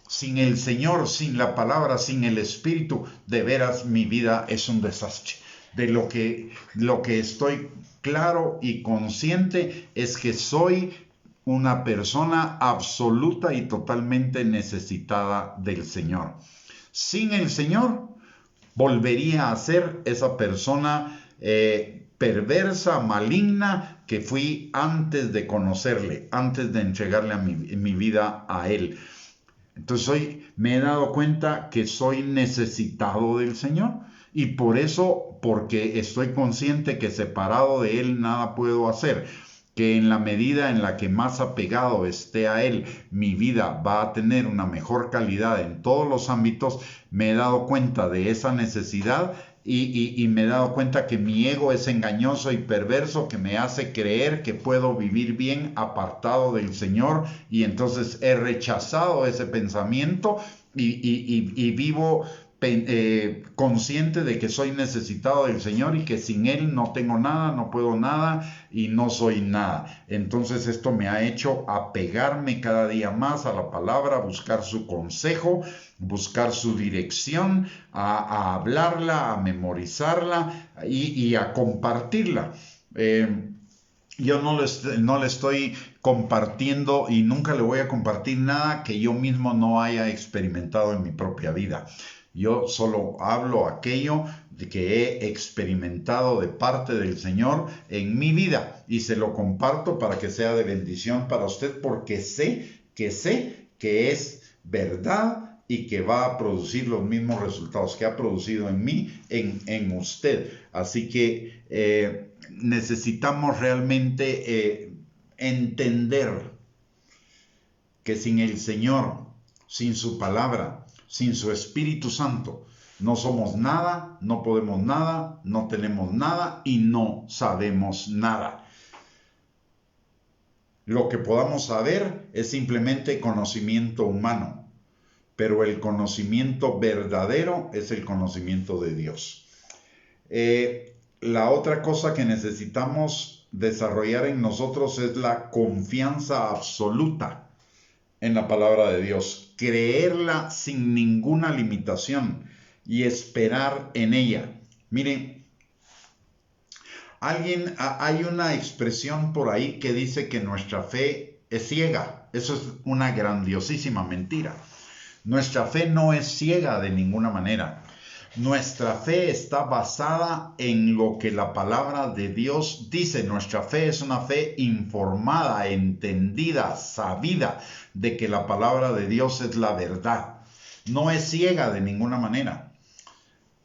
Sin el Señor, sin la palabra, sin el Espíritu, de veras mi vida es un desastre. De lo que estoy claro y consciente es que soy una persona absoluta y totalmente necesitada del Señor. Sin el Señor, volvería a ser esa persona perversa, maligna que fui antes de conocerle, antes de entregarle mi vida a Él. Entonces hoy me he dado cuenta que soy necesitado del Señor y por eso, porque estoy consciente que separado de Él nada puedo hacer, que en la medida en la que más apegado esté a Él, mi vida va a tener una mejor calidad en todos los ámbitos, me he dado cuenta de esa necesidad y me he dado cuenta que mi ego es engañoso y perverso, que me hace creer que puedo vivir bien apartado del Señor, y entonces he rechazado ese pensamiento y vivo consciente de que soy necesitado del Señor y que sin Él no tengo nada, no puedo nada y no soy nada. Entonces esto me ha hecho apegarme cada día más a la palabra, buscar su consejo, buscar su dirección, a hablarla, a memorizarla y a compartirla. Yo no le estoy compartiendo y nunca le voy a compartir nada que yo mismo no haya experimentado en mi propia vida. Yo solo hablo aquello de que he experimentado de parte del Señor en mi vida y se lo comparto para que sea de bendición para usted, porque sé que es verdad y que va a producir los mismos resultados que ha producido en mí, en usted. Así que necesitamos realmente entender que sin el Señor, sin su palabra, sin su Espíritu Santo, no somos nada, no podemos nada, no tenemos nada y no sabemos nada. Lo que podamos saber es simplemente conocimiento humano, pero el conocimiento verdadero es el conocimiento de Dios. La otra cosa que necesitamos desarrollar en nosotros es la confianza absoluta en la palabra de Dios, creerla sin ninguna limitación y esperar en ella. Miren, hay una expresión por ahí que dice que nuestra fe es ciega. Eso es una grandiosísima mentira. Nuestra fe no es ciega de ninguna manera. Nuestra fe está basada en lo que la palabra de Dios dice. Nuestra fe es una fe informada, entendida, sabida de que la palabra de Dios es la verdad. No es ciega de ninguna manera.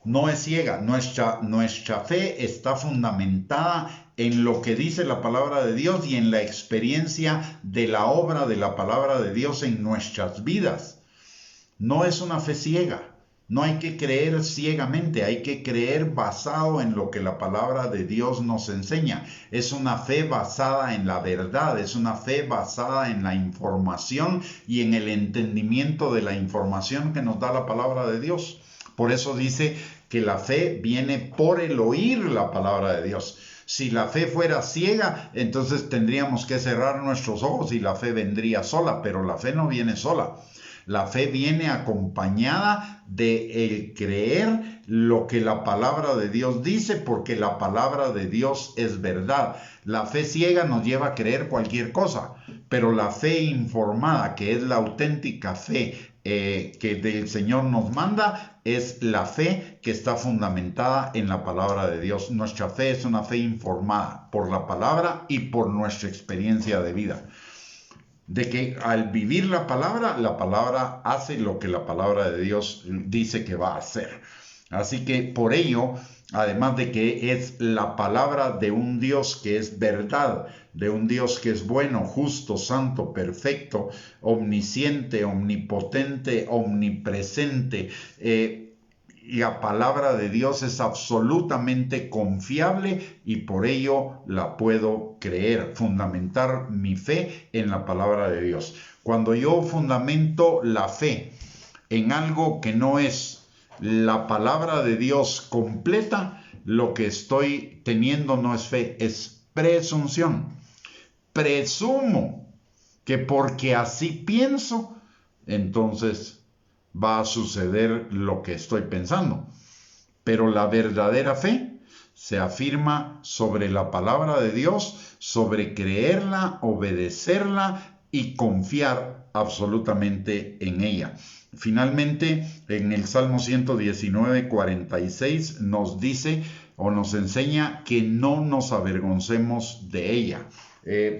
No es ciega. Nuestra fe está fundamentada en lo que dice la palabra de Dios y en la experiencia de la obra de la palabra de Dios en nuestras vidas. No es una fe ciega. No hay que creer ciegamente, hay que creer basado en lo que la palabra de Dios nos enseña. Es una fe basada en la verdad, es una fe basada en la información y en el entendimiento de la información que nos da la palabra de Dios. Por eso dice que la fe viene por el oír la palabra de Dios. Si la fe fuera ciega, entonces tendríamos que cerrar nuestros ojos y la fe vendría sola, pero la fe no viene sola. La fe viene acompañada de el creer lo que la palabra de Dios dice, porque la palabra de Dios es verdad. La fe ciega nos lleva a creer cualquier cosa, pero la fe informada, que es la auténtica fe que del Señor nos manda, es la fe que está fundamentada en la palabra de Dios. Nuestra fe es una fe informada por la palabra y por nuestra experiencia de vida. De que al vivir la palabra hace lo que la palabra de Dios dice que va a hacer. Así que por ello, además de que es la palabra de un Dios que es verdad, de un Dios que es bueno, justo, santo, perfecto, omnisciente, omnipotente, omnipresente, la palabra de Dios es absolutamente confiable y por ello la puedo creer, fundamentar mi fe en la palabra de Dios. Cuando yo fundamento la fe en algo que no es la palabra de Dios completa, lo que estoy teniendo no es fe, es presunción. Presumo que porque así pienso, entonces va a suceder lo que estoy pensando. Pero la verdadera fe se afirma sobre la palabra de Dios, sobre creerla, obedecerla y confiar absolutamente en ella. Finalmente, en el Salmo 119, 46 nos dice o nos enseña que no nos avergoncemos de ella.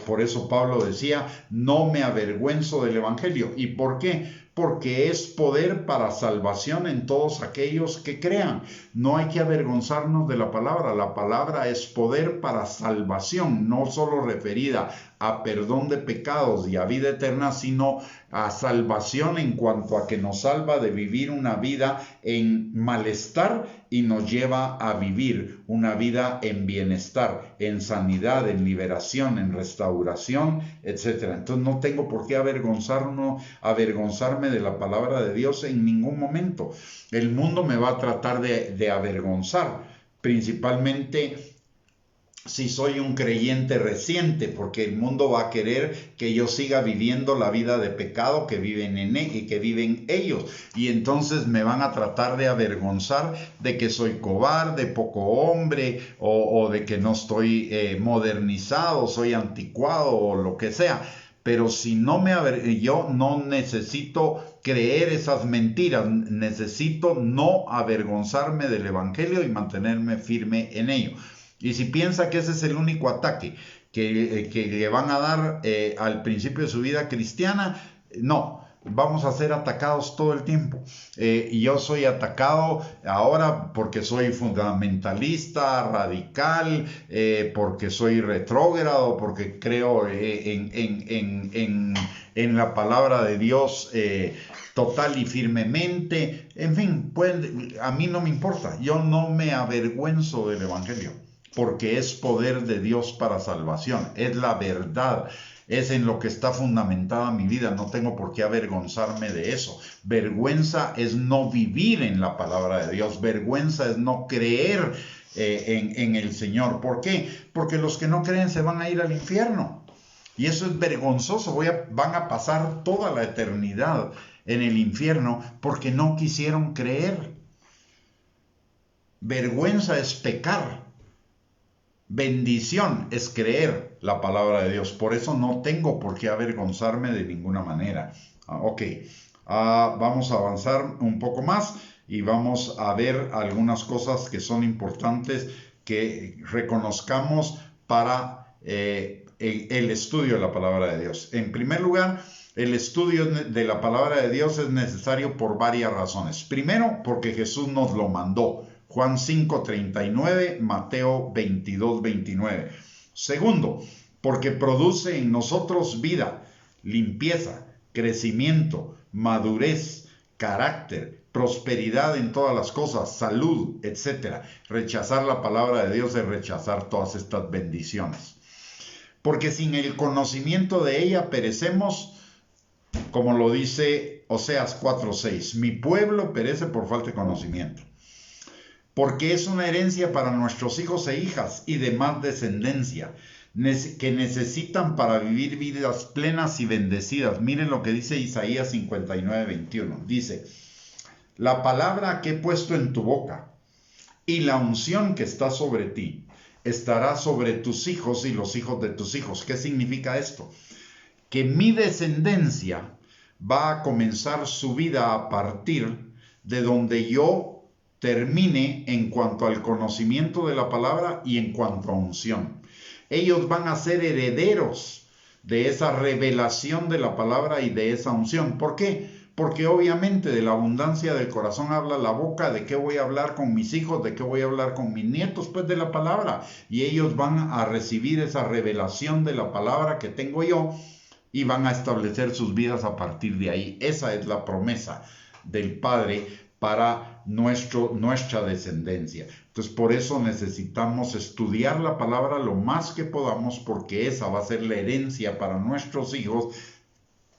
Por eso Pablo decía, no me avergüenzo del Evangelio. ¿Y por qué? Porque es poder para salvación en todos aquellos que crean. No hay que avergonzarnos de la palabra es poder para salvación, no solo referida a perdón de pecados y a vida eterna, sino a salvación en cuanto a que nos salva de vivir una vida en malestar y nos lleva a vivir una vida en bienestar, en sanidad, en liberación, en restauración, etc. Entonces no tengo por qué avergonzarme de la palabra de Dios en ningún momento. El mundo me va a tratar de avergonzar, principalmente si soy un creyente reciente, porque el mundo va a querer que yo siga viviendo la vida de pecado que viven ellos, y entonces me van a tratar de avergonzar de que soy cobarde, poco hombre, o de que no estoy modernizado, soy anticuado o lo que sea. Pero si no yo no necesito creer esas mentiras, necesito no avergonzarme del Evangelio y mantenerme firme en ello. Y si piensa que ese es el único ataque que le van a dar al principio de su vida cristiana, no, vamos a ser atacados todo el tiempo. Y yo soy atacado ahora porque soy fundamentalista, radical, porque soy retrógrado, porque creo en la palabra de Dios total y firmemente. En fin, a mí no me importa, yo no me avergüenzo del Evangelio, porque es poder de Dios para salvación, es la verdad, es en lo que está fundamentada mi vida, no tengo por qué avergonzarme de eso. Vergüenza es no vivir en la palabra de Dios, vergüenza es no creer en el Señor. ¿Por qué? Porque los que no creen se van a ir al infierno, y eso es vergonzoso. Van a pasar toda la eternidad en el infierno porque no quisieron creer. Vergüenza es pecar. Bendición es creer la palabra de Dios. Por eso no tengo por qué avergonzarme de ninguna manera. Vamos a avanzar un poco más y vamos a ver algunas cosas que son importantes que reconozcamos para el estudio de la palabra de Dios. En primer lugar, el estudio de la palabra de Dios es necesario por varias razones. Primero, porque Jesús nos lo mandó. Juan 5:39, Mateo 22:29. Segundo, porque produce en nosotros vida, limpieza, crecimiento, madurez, carácter, prosperidad en todas las cosas, salud, etc. Rechazar la palabra de Dios es rechazar todas estas bendiciones. Porque sin el conocimiento de ella perecemos, como lo dice Oseas 4:6. Mi pueblo perece por falta de conocimiento. Porque es una herencia para nuestros hijos e hijas y demás descendencia, que necesitan para vivir vidas plenas y bendecidas. Miren lo que dice Isaías 59:21. Dice, la palabra que he puesto en tu boca y la unción que está sobre ti estará sobre tus hijos y los hijos de tus hijos. ¿Qué significa esto? Que mi descendencia va a comenzar su vida a partir de donde yo termine en cuanto al conocimiento de la palabra y en cuanto a unción. Ellos van a ser herederos de esa revelación de la palabra y de esa unción. ¿Por qué? Porque obviamente de la abundancia del corazón habla la boca. ¿De qué voy a hablar con mis hijos? ¿De qué voy a hablar con mis nietos? Pues de la palabra. Y ellos van a recibir esa revelación de la palabra que tengo yo y van a establecer sus vidas a partir de ahí. Esa es la promesa del Padre para nuestra descendencia. Entonces, por eso necesitamos estudiar la palabra lo más que podamos, porque esa va a ser la herencia para nuestros hijos,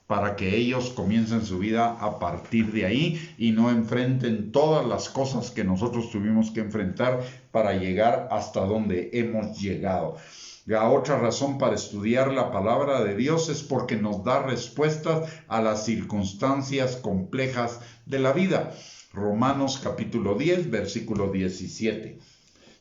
para que ellos comiencen su vida a partir de ahí y no enfrenten todas las cosas que nosotros tuvimos que enfrentar para llegar hasta donde hemos llegado. La otra razón para estudiar la palabra de Dios es porque nos da respuestas a las circunstancias complejas de la vida. Romanos capítulo 10, versículo 17.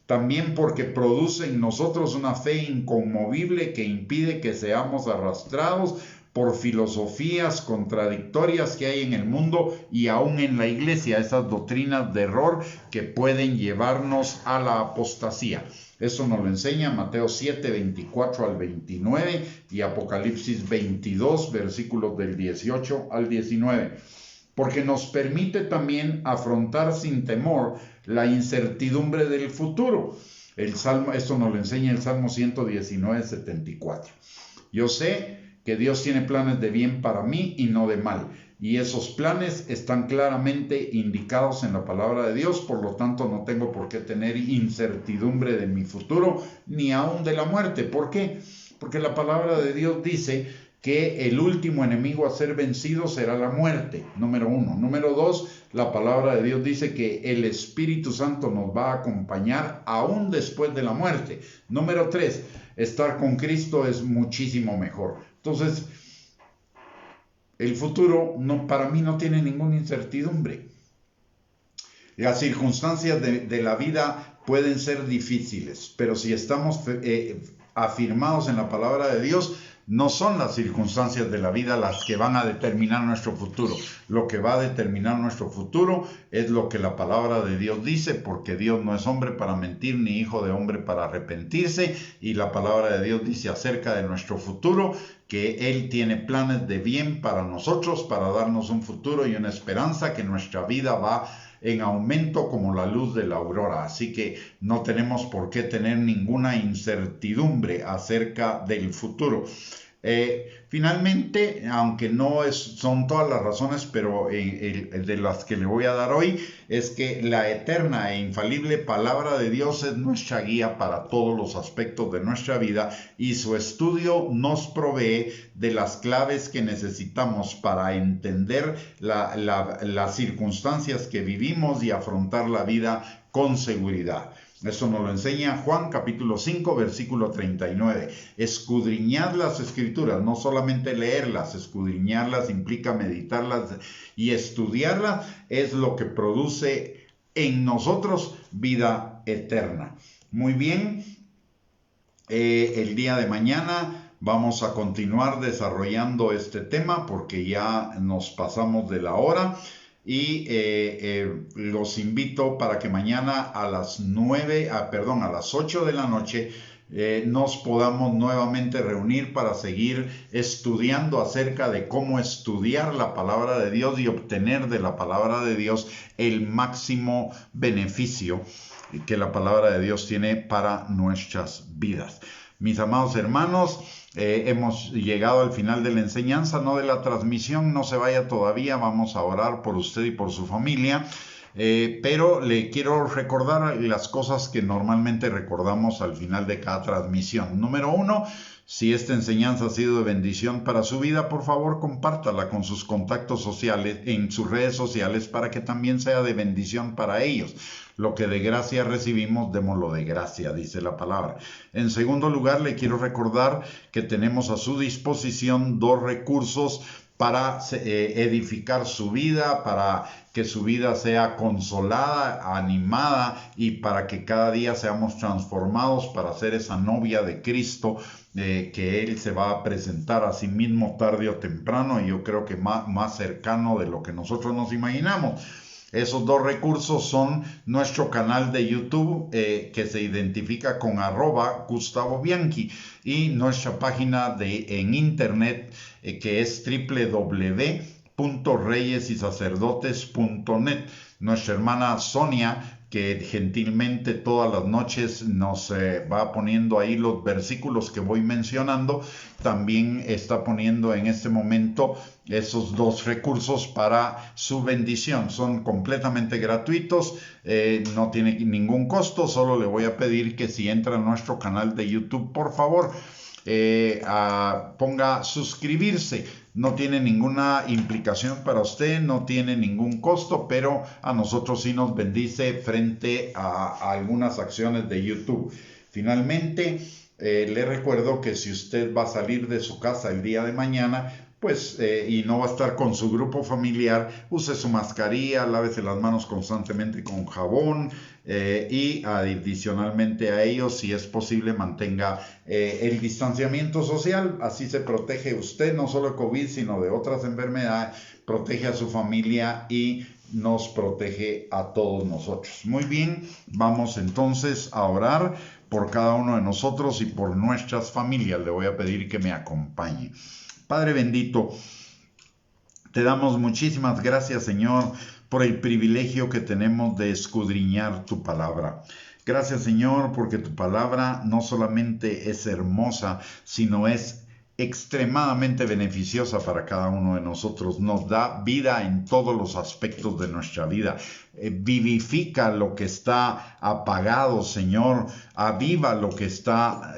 También porque produce en nosotros una fe inconmovible que impide que seamos arrastrados por filosofías contradictorias que hay en el mundo y aún en la iglesia, esas doctrinas de error que pueden llevarnos a la apostasía. Eso nos lo enseña Mateo 7, 24 al 29 y Apocalipsis 22, versículos del 18 al 19. Porque nos permite también afrontar sin temor la incertidumbre del futuro. Esto nos lo enseña el Salmo 119, 74. Yo sé que Dios tiene planes de bien para mí y no de mal. Y esos planes están claramente indicados en la palabra de Dios, por lo tanto no tengo por qué tener incertidumbre de mi futuro, ni aún de la muerte. ¿Por qué? Porque la palabra de Dios dice que el último enemigo a ser vencido será la muerte, número 1. Número 2, la palabra de Dios dice que el Espíritu Santo nos va a acompañar aún después de la muerte. Número 3, estar con Cristo es muchísimo mejor. Entonces, el futuro para mí no tiene ninguna incertidumbre. Las circunstancias de la vida pueden ser difíciles, pero si estamos afirmados en la palabra de Dios, no son las circunstancias de la vida las que van a determinar nuestro futuro. Lo que va a determinar nuestro futuro es lo que la palabra de Dios dice, porque Dios no es hombre para mentir, ni hijo de hombre para arrepentirse. Y la palabra de Dios dice acerca de nuestro futuro que Él tiene planes de bien para nosotros, para darnos un futuro y una esperanza, que nuestra vida va en aumento como la luz de la aurora. Así que no tenemos por qué tener ninguna incertidumbre acerca del futuro. Finalmente, aunque no son todas las razones, pero de las que le voy a dar hoy, es que la eterna e infalible palabra de Dios es nuestra guía para todos los aspectos de nuestra vida, y su estudio nos provee de las claves que necesitamos para entender las circunstancias que vivimos y afrontar la vida con seguridad. Eso nos lo enseña Juan capítulo 5, versículo 39. Escudriñad las escrituras, no solamente leerlas, escudriñarlas implica meditarlas y estudiarlas, es lo que produce en nosotros vida eterna. Muy bien, el día de mañana vamos a continuar desarrollando este tema porque ya nos pasamos de la hora. Y los invito para que mañana a las 8 de la noche nos podamos nuevamente reunir para seguir estudiando acerca de cómo estudiar la palabra de Dios y obtener de la palabra de Dios el máximo beneficio que la palabra de Dios tiene para nuestras vidas. Mis amados hermanos, hemos llegado al final de la enseñanza, no de la transmisión. No se vaya todavía, vamos a orar por usted y por su familia, pero le quiero recordar las cosas que normalmente recordamos al final de cada transmisión. Número 1, si esta enseñanza ha sido de bendición para su vida, por favor compártala con sus contactos sociales, en sus redes sociales, para que también sea de bendición para ellos. Lo que de gracia recibimos, démoslo de gracia, dice la palabra. En segundo lugar, le quiero recordar que tenemos a su disposición 2 recursos para edificar su vida, para que su vida sea consolada, animada, y para que cada día seamos transformados para ser esa novia de Cristo, que Él se va a presentar a sí mismo tarde o temprano, y yo creo que más cercano de lo que nosotros nos imaginamos. Esos 2 recursos son nuestro canal de YouTube, que se identifica con @Gustavo Bianchi, y nuestra página en internet, que es www.reyesysacerdotes.net. Nuestra hermana Sonia, que gentilmente todas las noches nos va poniendo ahí los versículos que voy mencionando, también está poniendo en este momento esos 2 recursos para su bendición. Son completamente gratuitos, no tiene ningún costo. Solo le voy a pedir que si entra a nuestro canal de YouTube, por favor, ponga suscribirse. No tiene ninguna implicación para usted, no tiene ningún costo, pero a nosotros sí nos bendice frente a algunas acciones de YouTube. Finalmente, le recuerdo que si usted va a salir de su casa el día de mañana, pues, y no va a estar con su grupo familiar, use su mascarilla, lávese las manos constantemente con jabón, y adicionalmente a ello, si es posible, mantenga el distanciamiento social. Así se protege usted no solo de COVID, sino de otras enfermedades, protege a su familia y nos protege a todos nosotros. Muy bien, vamos entonces a orar por cada uno de nosotros y por nuestras familias. Le voy a pedir que me acompañe. Padre bendito, te damos muchísimas gracias, Señor, por el privilegio que tenemos de escudriñar tu palabra. Gracias, Señor, porque tu palabra no solamente es hermosa, sino es extremadamente beneficiosa para cada uno de nosotros. Nos da vida en todos los aspectos de nuestra vida. Vivifica lo que está apagado, Señor. Aviva lo que está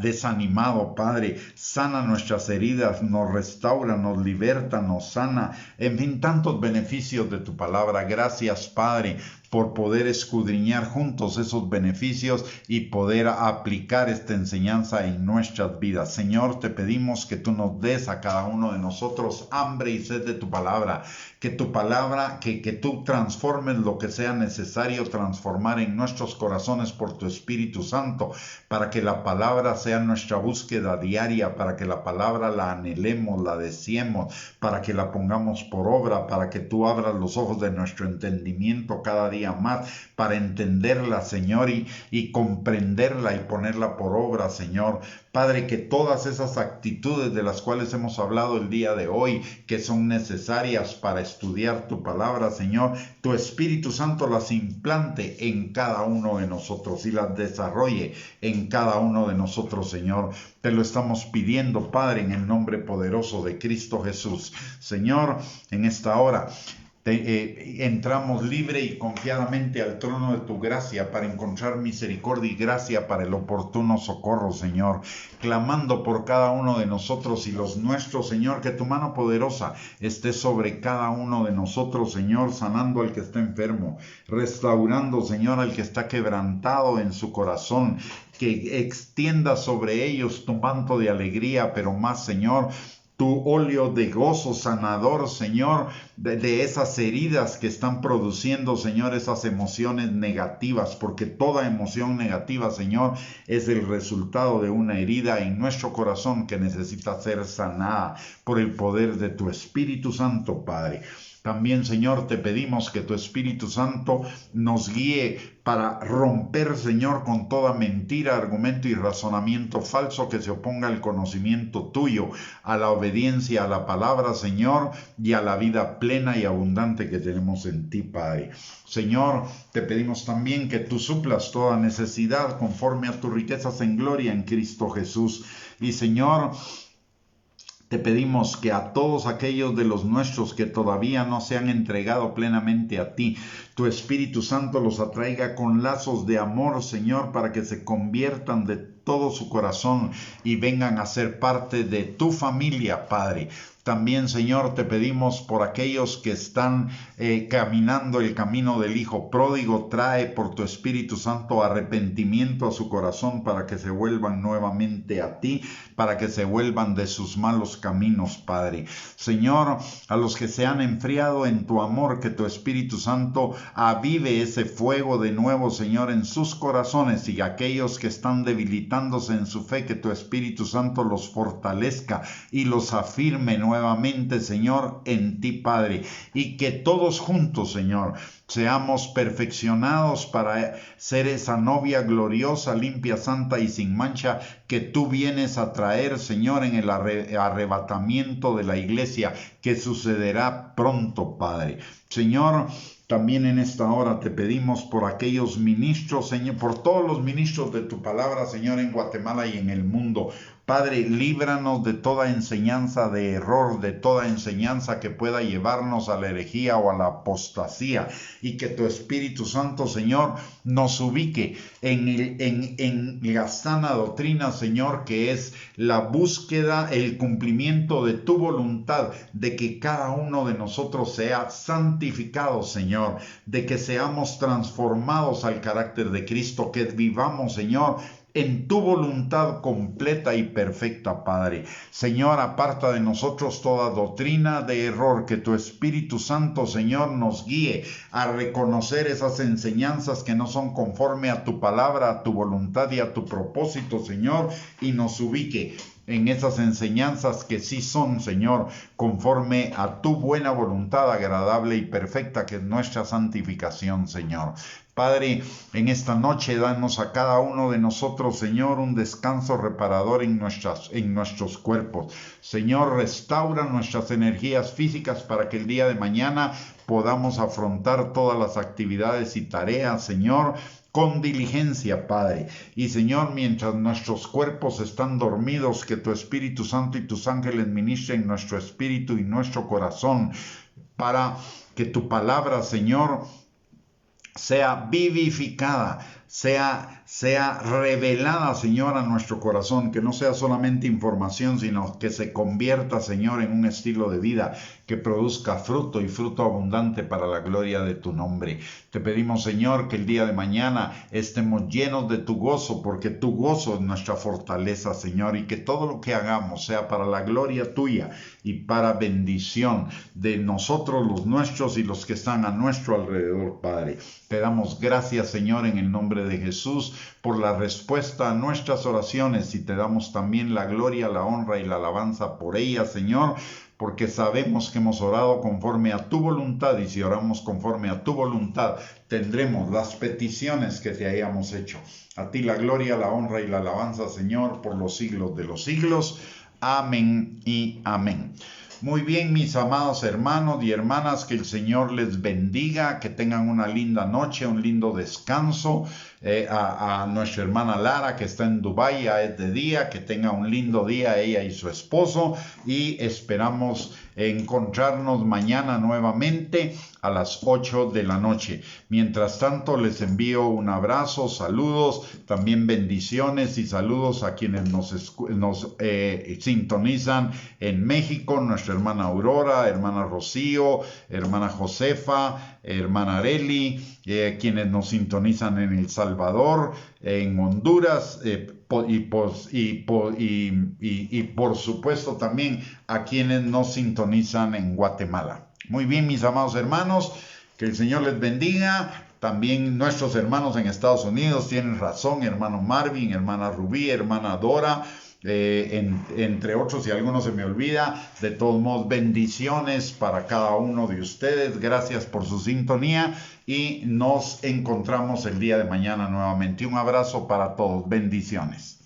desanimado, Padre. Sana nuestras heridas, nos restaura, nos liberta, nos sana. En fin, tantos beneficios de tu palabra. Gracias, Padre, por poder escudriñar juntos esos beneficios y poder aplicar esta enseñanza en nuestras vidas. Señor, te pedimos que tú nos des a cada uno de nosotros hambre y sed de tu palabra, que tu palabra, que tú transformes lo que sea necesario transformar en nuestros corazones por tu Espíritu Santo, para que la palabra sea nuestra búsqueda diaria, para que la palabra la anhelemos, la deseemos, para que la pongamos por obra, para que tú abras los ojos de nuestro entendimiento cada día más, para entenderla, Señor, y comprenderla y ponerla por obra, Señor. Padre, que todas esas actitudes de las cuales hemos hablado el día de hoy, que son necesarias para estudiar tu palabra, Señor, tu Espíritu Santo las implante en cada uno de nosotros y las desarrolle en cada uno de nosotros, Señor. Te lo estamos pidiendo, Padre, en el nombre poderoso de Cristo Jesús. Señor, en esta hora entramos libre y confiadamente al trono de tu gracia para encontrar misericordia y gracia para el oportuno socorro, Señor, clamando por cada uno de nosotros y los nuestros, Señor, que tu mano poderosa esté sobre cada uno de nosotros, Señor, sanando al que está enfermo, restaurando, Señor, al que está quebrantado en su corazón, que extienda sobre ellos tu manto de alegría, pero más, Señor, tu óleo de gozo sanador, Señor, de esas heridas que están produciendo, Señor, esas emociones negativas, porque toda emoción negativa, Señor, es el resultado de una herida en nuestro corazón que necesita ser sanada por el poder de tu Espíritu Santo, Padre. También, Señor, te pedimos que tu Espíritu Santo nos guíe para romper, Señor, con toda mentira, argumento y razonamiento falso que se oponga al conocimiento tuyo, a la obediencia a la palabra, Señor, y a la vida plena y abundante que tenemos en ti, Padre. Señor, te pedimos también que tú suplas toda necesidad conforme a tus riquezas en gloria en Cristo Jesús. Y, Señor, te pedimos que a todos aquellos de los nuestros que todavía no se han entregado plenamente a ti, tu Espíritu Santo los atraiga con lazos de amor, Señor, para que se conviertan de todo su corazón y vengan a ser parte de tu familia, Padre. También, Señor, te pedimos por aquellos que están caminando el camino del Hijo Pródigo. Trae por tu Espíritu Santo arrepentimiento a su corazón para que se vuelvan nuevamente a ti, para que se vuelvan de sus malos caminos, Padre. Señor, a los que se han enfriado en tu amor, que tu Espíritu Santo avive ese fuego de nuevo, Señor, en sus corazones, y aquellos que están debilitándose en su fe, que tu Espíritu Santo los fortalezca y los afirme nuevamente, Señor, en ti, Padre, y que todos juntos, Señor, seamos perfeccionados para ser esa novia gloriosa, limpia, santa y sin mancha que tú vienes a traer, Señor, en el arrebatamiento de la iglesia, que sucederá pronto, Padre. Señor, también en esta hora te pedimos por aquellos ministros, Señor, por todos los ministros de tu palabra, Señor, en Guatemala y en el mundo. Padre, líbranos de toda enseñanza de error, de toda enseñanza que pueda llevarnos a la herejía o a la apostasía, y que tu Espíritu Santo, Señor, nos ubique en la sana doctrina, Señor, que es la búsqueda, el cumplimiento de tu voluntad, de que cada uno de nosotros sea santificado, Señor, de que seamos transformados al carácter de Cristo, que vivamos, Señor, en tu voluntad completa y perfecta, Padre. Señor, aparta de nosotros toda doctrina de error, que tu Espíritu Santo, Señor, nos guíe a reconocer esas enseñanzas que no son conforme a tu palabra, a tu voluntad y a tu propósito, Señor, y nos ubique en esas enseñanzas que sí son, Señor, conforme a tu buena voluntad agradable y perfecta, que es nuestra santificación, Señor. Padre, en esta noche danos a cada uno de nosotros, Señor, un descanso reparador en nuestros cuerpos. Señor, restaura nuestras energías físicas para que el día de mañana podamos afrontar todas las actividades y tareas, Señor, con diligencia, Padre. Y Señor, mientras nuestros cuerpos están dormidos, que tu Espíritu Santo y tus ángeles ministren nuestro espíritu y nuestro corazón, para que tu palabra, Señor, sea vivificada, sea revelada, Señor, a nuestro corazón, que no sea solamente información, sino que se convierta, Señor, en un estilo de vida que produzca fruto y fruto abundante para la gloria de tu nombre. Te pedimos, Señor, que el día de mañana estemos llenos de tu gozo, porque tu gozo es nuestra fortaleza, Señor, y que todo lo que hagamos sea para la gloria tuya y para bendición de nosotros, los nuestros y los que están a nuestro alrededor, Padre. Te damos gracias, Señor, en el nombre de Jesús, por la respuesta a nuestras oraciones, y te damos también la gloria, la honra y la alabanza por ellas, Señor, porque sabemos que hemos orado conforme a tu voluntad, y si oramos conforme a tu voluntad, tendremos las peticiones que te hayamos hecho. A ti la gloria, la honra y la alabanza, Señor, por los siglos de los siglos. Amén y amén. Muy bien, mis amados hermanos y hermanas, que el Señor les bendiga, que tengan una linda noche, un lindo descanso. A nuestra hermana Lara, que está en Dubái, ya es de día, que tenga un lindo día ella y su esposo, y esperamos encontrarnos mañana nuevamente a las 8 de la noche. Mientras tanto, les envío un abrazo, saludos, también bendiciones y saludos a quienes nos sintonizan en México, nuestra hermana Aurora, hermana Rocío, hermana Josefa, hermana Areli, quienes nos sintonizan en El Salvador, en Honduras, y por supuesto también a quienes nos sintonizan en Guatemala. Muy bien, mis amados hermanos, que el Señor les bendiga. También nuestros hermanos en Estados Unidos tienen razón, hermano Marvin, hermana Rubí, hermana Dora, entre otros, si alguno se me olvida. De todos modos, bendiciones para cada uno de ustedes. Gracias por su sintonía y nos encontramos el día de mañana nuevamente. Un abrazo para todos. Bendiciones.